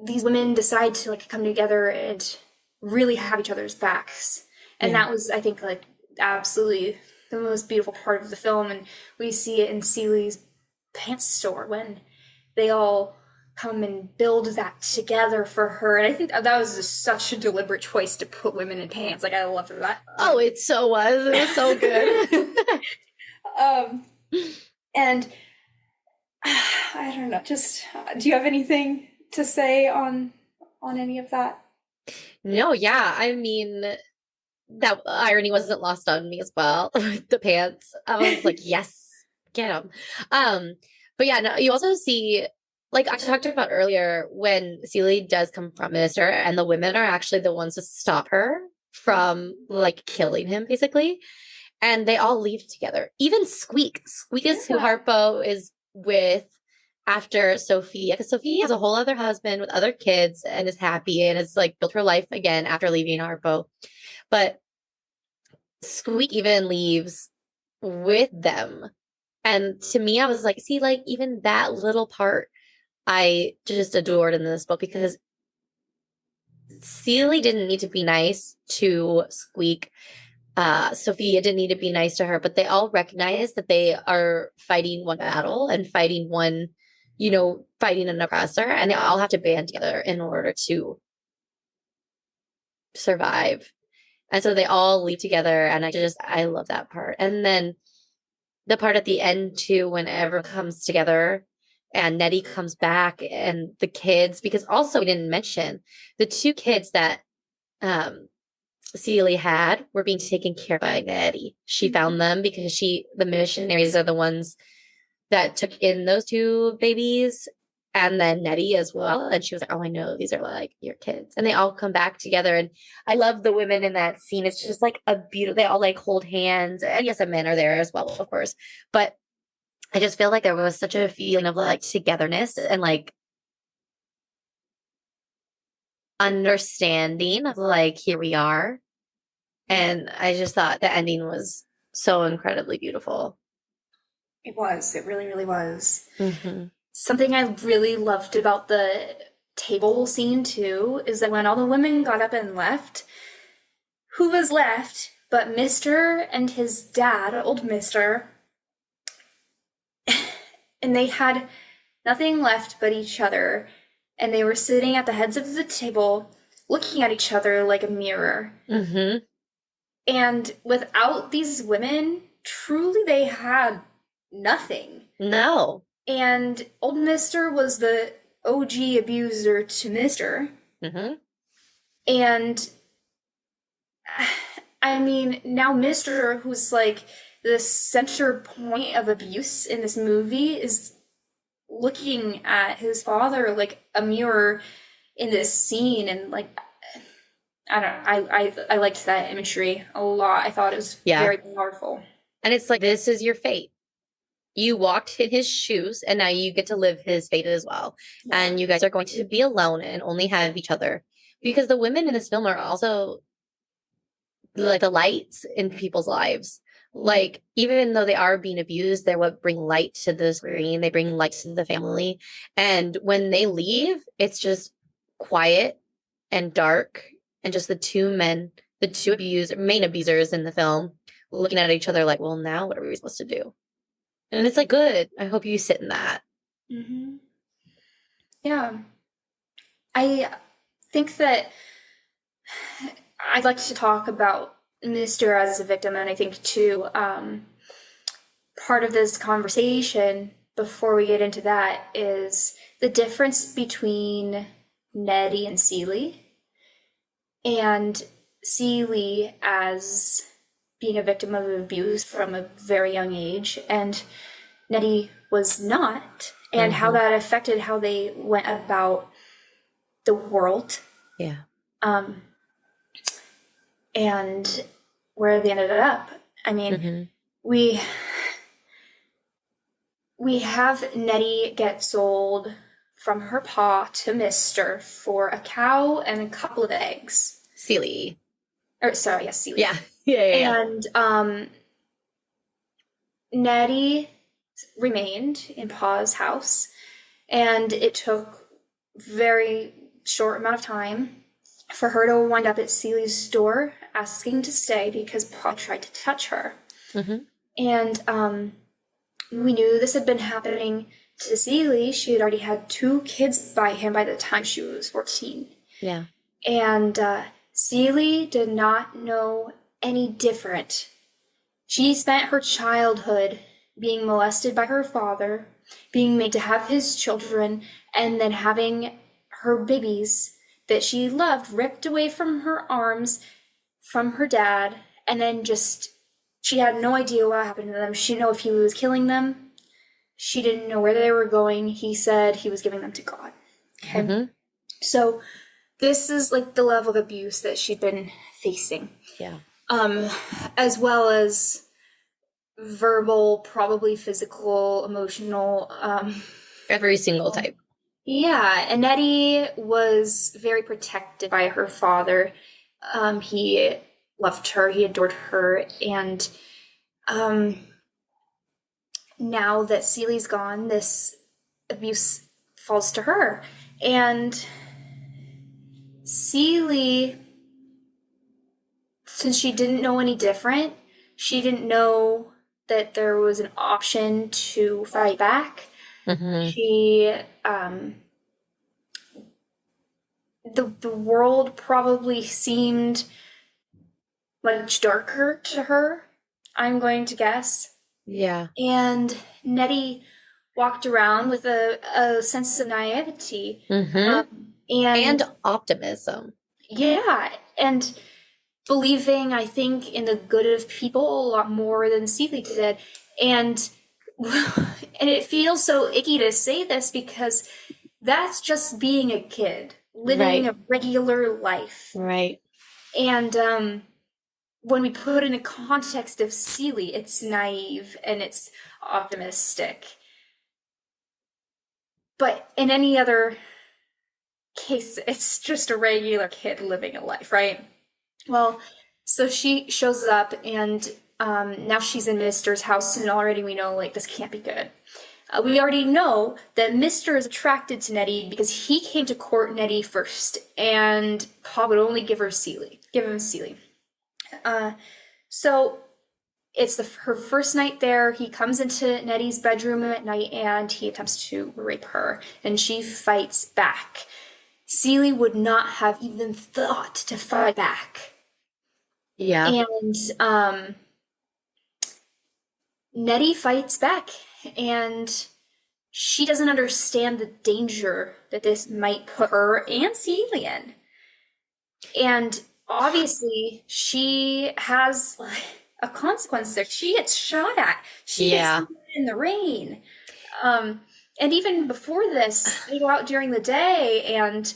these women decide to like come together and really have each other's backs. And that was, I think, like absolutely the most beautiful part of the film. And we see it in Celie's pants store when they all come and build that together for her. And I think that was just such a deliberate choice to put women in pants. Like, I loved that. Oh, it so was. It was so good. And I don't know, just do you have anything to say on any of that? No, yeah. I mean, that irony wasn't lost on me as well. The pants. I was like, yes, get them. But yeah, no, you also see, like I talked about earlier, when Celie does come from Minister, and the women are actually the ones to stop her from like killing him, basically. And they all leave together. Even Squeak. Squeak is who Harpo is with after Sophia, because Sophia has a whole other husband with other kids and is happy and has like built her life again after leaving Harpo. But Squeak even leaves with them. And to me, I was like, see, like even that little part I just adored in this book, because Celie didn't need to be nice to Squeak. Sophia didn't need to be nice to her, but they all recognize that they are fighting one battle and fighting one, fighting an oppressor, and they all have to band together in order to survive. And so they all leave together, and I love that part. And then the part at the end too, when everyone comes together and Nettie comes back and the kids, because also we didn't mention the two kids that Celie had were being taken care of by Nettie. She found them because the missionaries are the ones that took in those two babies, and then Nettie as well. And she was like, oh, I know, these are like your kids. And they all come back together. And I love the women in that scene. It's just like a beautiful, they all like hold hands. And yes, the men are there as well, of course. But I just feel like there was such a feeling of like togetherness and like understanding of like, here we are. And I just thought the ending was so incredibly beautiful. It was. It really, really was. Mm-hmm. Something I really loved about the table scene too is that when all the women got up and left, who was left but Mister and his dad, old Mister, and they had nothing left but each other, and they were sitting at the heads of the table looking at each other like a mirror. Mm-hmm. And without these women, truly they had nothing. No. And old Mister was the OG abuser to Mister. Mm-hmm. And I mean, now Mister, who's like the center point of abuse in this movie, is looking at his father like a mirror in this scene. And like, I don't know, I liked that imagery a lot. I thought it was very powerful. And it's like, this is your fate. You walked in his shoes, and now you get to live his fate as well. Yeah. And you guys are going to be alone and only have each other. Because the women in this film are also like the lights in people's lives. Like, even though they are being abused, they're what bring light to the screen. They bring light to the family. And when they leave, it's just quiet and dark, and just the two men, the two main abusers in the film, looking at each other like, well, now what are we supposed to do? And it's like, good. I hope you sit in that. Mm-hmm. Yeah. I think that I'd like to talk about Mister as a victim, and I think too, part of this conversation before we get into that is the difference between Nettie and Celie, and Celie as being a victim of abuse from a very young age, and Nettie was not, and how that affected how they went about the world. Yeah. And where they ended up. I mean, we we have Nettie get sold from her pa to Mister for a cow and a couple of eggs. Sealy. Or sorry, yes, Celia. Yeah. Yeah. And Nettie remained in Pa's house, and it took very short amount of time for her to wind up at Celia's door asking to stay because Pa tried to touch her. Mm-hmm. And we knew this had been happening to Celia. She had already had 2 kids by him by the time she was 14. Yeah. And Celia did not know any different. She spent her childhood being molested by her father, being made to have his children, and then having her babies that she loved ripped away from her arms from her dad, and then just, she had no idea what happened to them. She didn't know if he was killing them. She didn't know where they were going. He said he was giving them to God. Okay? Mm-hmm. So this is like the level of abuse that she'd been facing. Yeah. As well as verbal, probably physical, emotional. Every single type. Yeah, and Nettie was very protected by her father. He loved her, he adored her, and now that Celia's gone, this abuse falls to her. And Celia, since she didn't know any different, she didn't know that there was an option to fight back. Mm-hmm. She, the world probably seemed much darker to her, I'm going to guess. Yeah. And Nettie walked around with a sense of naivety. Mm-hmm. And optimism. yeah, and believing, I think, in the good of people a lot more than Celia did. And it feels so icky to say this because that's just being a kid, living a regular life. Right. And when we put in a context of Celia, it's naive and it's optimistic. But in any other case, it's just a regular kid living a life, right? Well, so she shows up, and now she's in Mister's house, and already we know, like, this can't be good. We already know that Mister is attracted to Nettie because he came to court Nettie first, and Pa would only give him Celia. So it's her first night there. He comes into Nettie's bedroom at night, and he attempts to rape her, and she fights back. Celia would not have even thought to fight back. Yeah. And Nettie fights back, and she doesn't understand the danger that this might put her and Celia in. And obviously, she has a consequence there. She gets shot at. She gets in the rain. And even before this, they go out during the day, and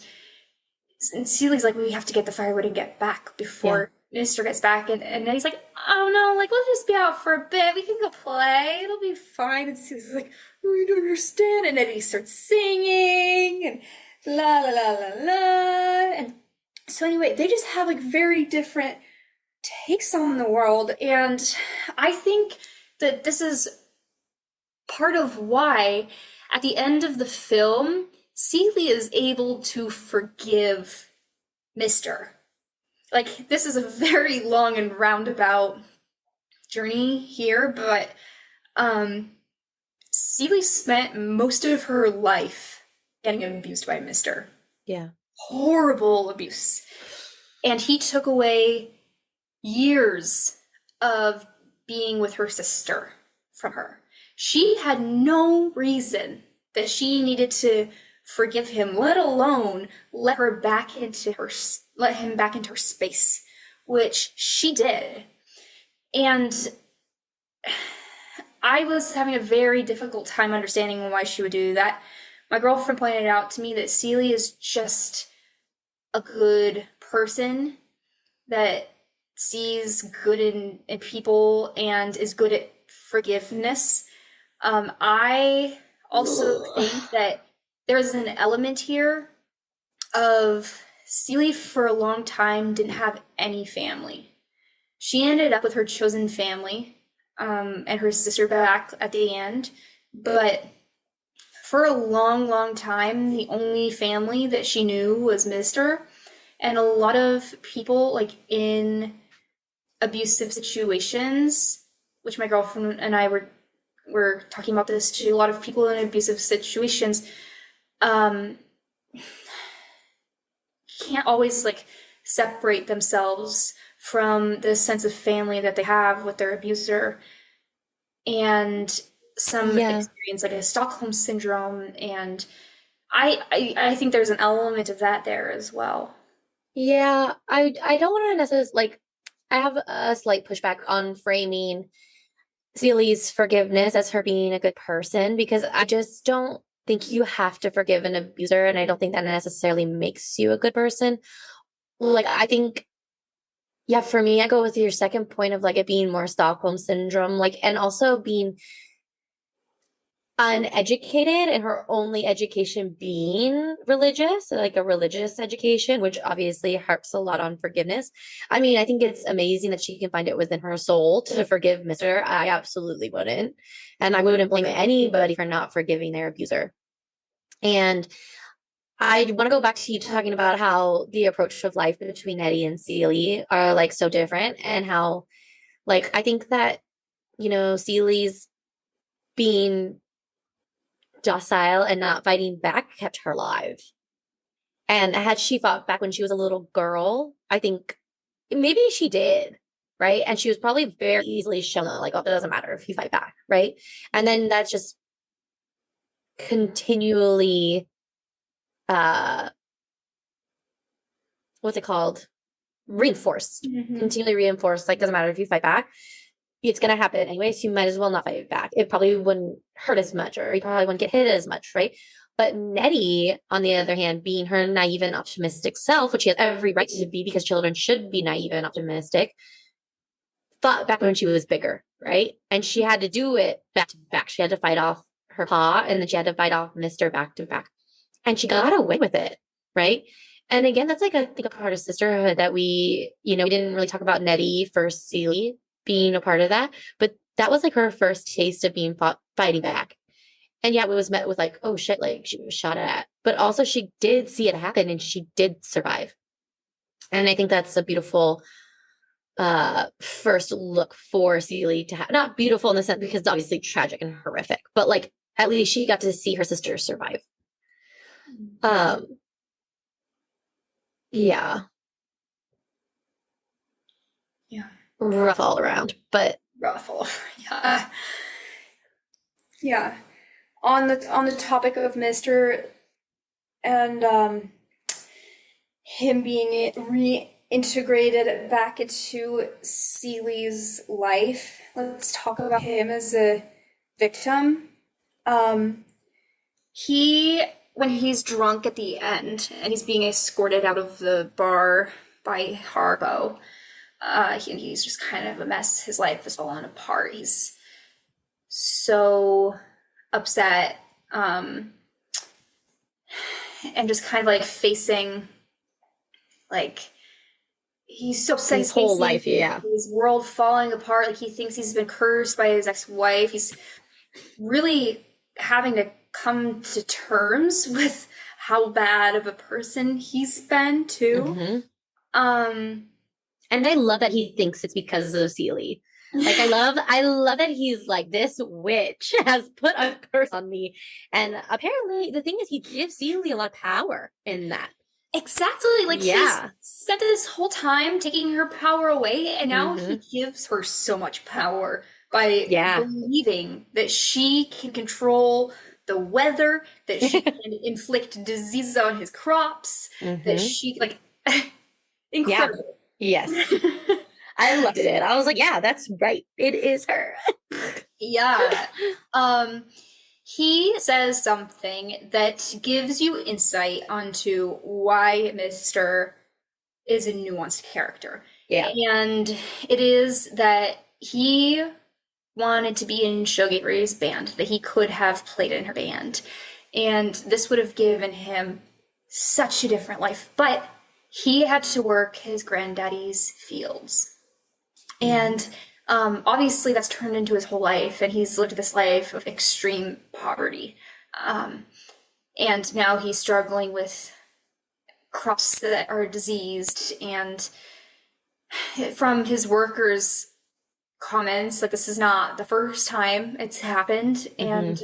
Celia's like, we have to get the firewood and get back before Mister gets back. And then he's like, oh no, like, we'll just be out for a bit. We can go play. It'll be fine. And Celia's like, oh, you don't understand. And then he starts singing and la la la la la. And so anyway, they just have like very different takes on the world. And I think that this is part of why at the end of the film, Celia is able to forgive Mister. Like, this is a very long and roundabout journey here, but Celia spent most of her life getting abused by Mister. Yeah. Horrible abuse. And he took away years of being with her sister from her. She had no reason that she needed to forgive him, let alone let him back into her space, which she did. And I was having a very difficult time understanding why she would do that. My girlfriend pointed out to me that Celia is just a good person that sees good in people and is good at forgiveness. I also think that there's an element here of Celie for a long time didn't have any family. She ended up with her chosen family, and her sister back at the end, but for a long, long time, the only family that she knew was Mister. And a lot of people, like in abusive situations, which my girlfriend and I were talking about this too. A lot of people in abusive situations um, can't always like separate themselves from the sense of family that they have with their abuser, and some Yeah. experience like a Stockholm syndrome, and I think there's an element of that there as well. Yeah, I don't want to necessarily like I have a slight pushback on framing Celie's forgiveness as her being a good person because I just don't think you have to forgive an abuser, and I don't think that necessarily makes you a good person. Like I think, yeah, for me, I go with your second point of like it being more Stockholm syndrome, like and also being uneducated and her only education being religious, like a religious education, which obviously harps a lot on forgiveness. I mean, I think it's amazing that she can find it within her soul to forgive Mr. I absolutely wouldn't. And I wouldn't blame anybody for not forgiving their abuser. And I want to go back to you talking about how the approach of life between Nettie and Celie are like so different and how like I think that, Celie's being docile and not fighting back kept her alive. And had she fought back when she was a little girl, I think maybe she did, right? And she was probably very easily shown that, like, oh, it doesn't matter if you fight back, right? And then that's just continually, uh, what's it called? Reinforced, continually reinforced. Like, doesn't matter if you fight back, it's going to happen anyway. So you might as well not fight back. It probably wouldn't hurt as much, or you probably wouldn't get hit as much, right? But Nettie, on the other hand, being her naive and optimistic self, which she has every right to be because children should be naive and optimistic, thought back when she was bigger, right? And she had to do it back to back. She had to fight off her pa, and then she had to fight off Mr. back to back. And she got away with it, right? And again, that's like I think a part of sisterhood that we didn't really talk about Nettie for Celie being a part of that, but that was like her first taste of being fighting back. And yeah, it was met with like, oh shit, like she was shot at. But also she did see it happen and she did survive. And I think that's a beautiful first look for Celie to have. Not beautiful in the sense because it's obviously tragic and horrific, but like at least she got to see her sister survive. Yeah. Yeah. Rough all around, but Ruffle. Yeah. Yeah. On the topic of Mister and him being reintegrated back into Celie's life, let's talk about him as a victim. He when he's drunk at the end and he's being escorted out of the bar by Harpo, he's just kind of a mess. His life is falling apart. He's so upset, and just kind of like facing, like, he's so upset. his whole life, yeah. His world falling apart. Like, he thinks he's been cursed by his ex-wife. He's really having to come to terms with how bad of a person he's been too. And I love that he thinks it's because of Celie. Like I love that he's like, this witch has put a curse on me. And apparently the thing is he gives Celie a lot of power in that. Exactly. Like he's spent this whole time taking her power away, and now he gives her so much power by believing that she can control the weather, that she can inflict diseases on his crops, that she like incredible. Yes. I loved it. I was like, yeah, that's right. It is her. Yeah. He says something that gives you insight onto why Mr. is a nuanced character. Yeah. And it is that he wanted to be in Shogare's band, that he could have played in her band. And this would have given him such a different life. But he had to work his granddaddy's fields. And obviously that's turned into his whole life, and he's lived this life of extreme poverty. And now he's struggling with crops that are diseased, and from his workers' comments, like, this is not the first time it's happened, and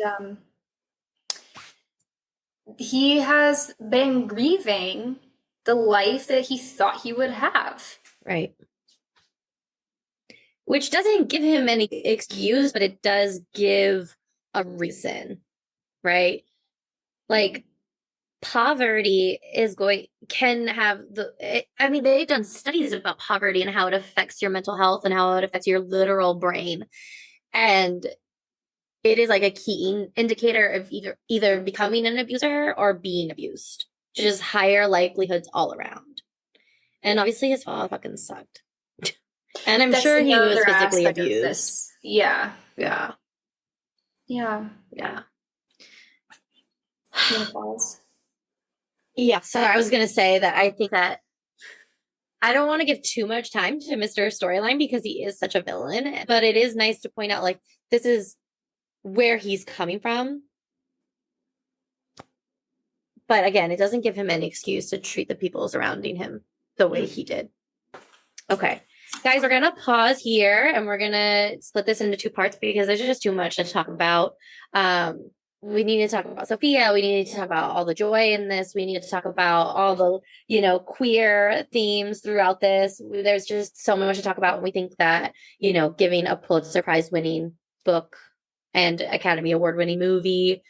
he has been grieving the life that he thought he would have. Right. Which doesn't give him any excuse, but it does give a reason, right? Like, poverty can have they've done studies about poverty and how it affects your mental health and how it affects your literal brain. And it is like a key indicator of either becoming an abuser or being abused. Just higher likelihoods all around. And obviously his father fucking sucked. And I'm sure he was physically abused. Yeah. Yeah. Yeah. Yeah. Menopause. Yeah. So I was going to say that I think that I don't want to give too much time to Mr. Storyline because he is such a villain, but it is nice to point out, like, this is where he's coming from. But again, it doesn't give him any excuse to treat the people surrounding him the way he did. Okay. Guys, we're going to pause here and we're going to split this into two parts because there's just too much to talk about. We need to talk about Sophia. We need to talk about all the joy in this. We need to talk about all the, queer themes throughout this. There's just so much to talk about. And we think that, giving a Pulitzer Prize winning book and Academy Award winning movie,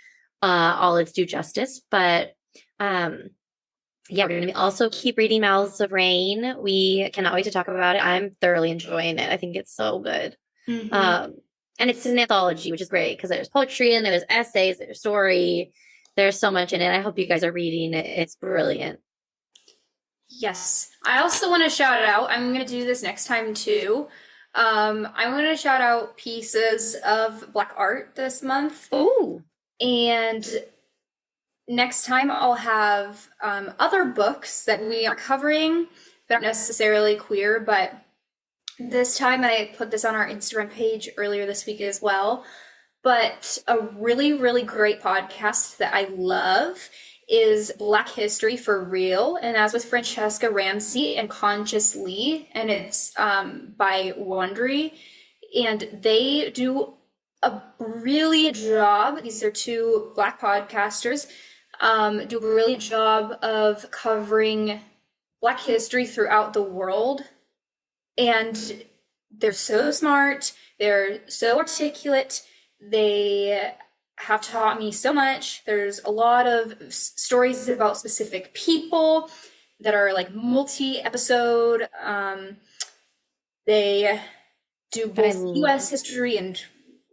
all its due justice. But, yeah, we're going to also keep reading Mouths of Rain. We cannot wait to talk about it. I'm thoroughly enjoying it. I think it's so good. And it's an anthology, which is great because there's poetry and there's essays, there's story. There's so much in it. I hope you guys are reading it. It's brilliant. Yes. I also want to shout it out. I'm going to do this next time too. I'm going to shout out pieces of Black art this month. Ooh. And next time I'll have other books that we are covering that aren't necessarily queer, but this time I put this on our Instagram page earlier this week as well. But a really, really great podcast that I love is Black History for Real, and that's with Francesca Ramsey and Conscious Lee, and it's by Wondery, and they do a brilliant job. These are two Black podcasters, do a brilliant job of covering Black history throughout the world. And they're so smart, they're so articulate, they have taught me so much. There's a lot of stories about specific people that are like multi-episode. They do both US history and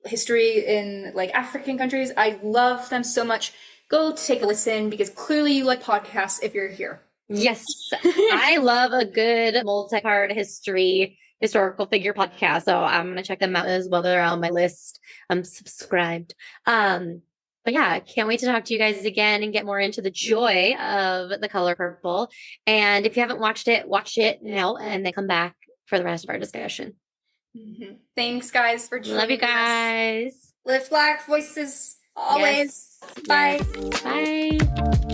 history in like African countries. I love them so much. Go take a listen because clearly you like podcasts if you're here. Yes. I love a good multi-part historical figure podcast. So I'm going to check them out as well. They're on my list. I'm subscribed. But yeah, I can't wait to talk to you guys again and get more into the joy of The Color Purple. And if you haven't watched it, watch it now and then come back for the rest of our discussion. Thanks, guys, for joining us. Love you guys. Lift Black voices always. Yes. Bye. Yes. Bye.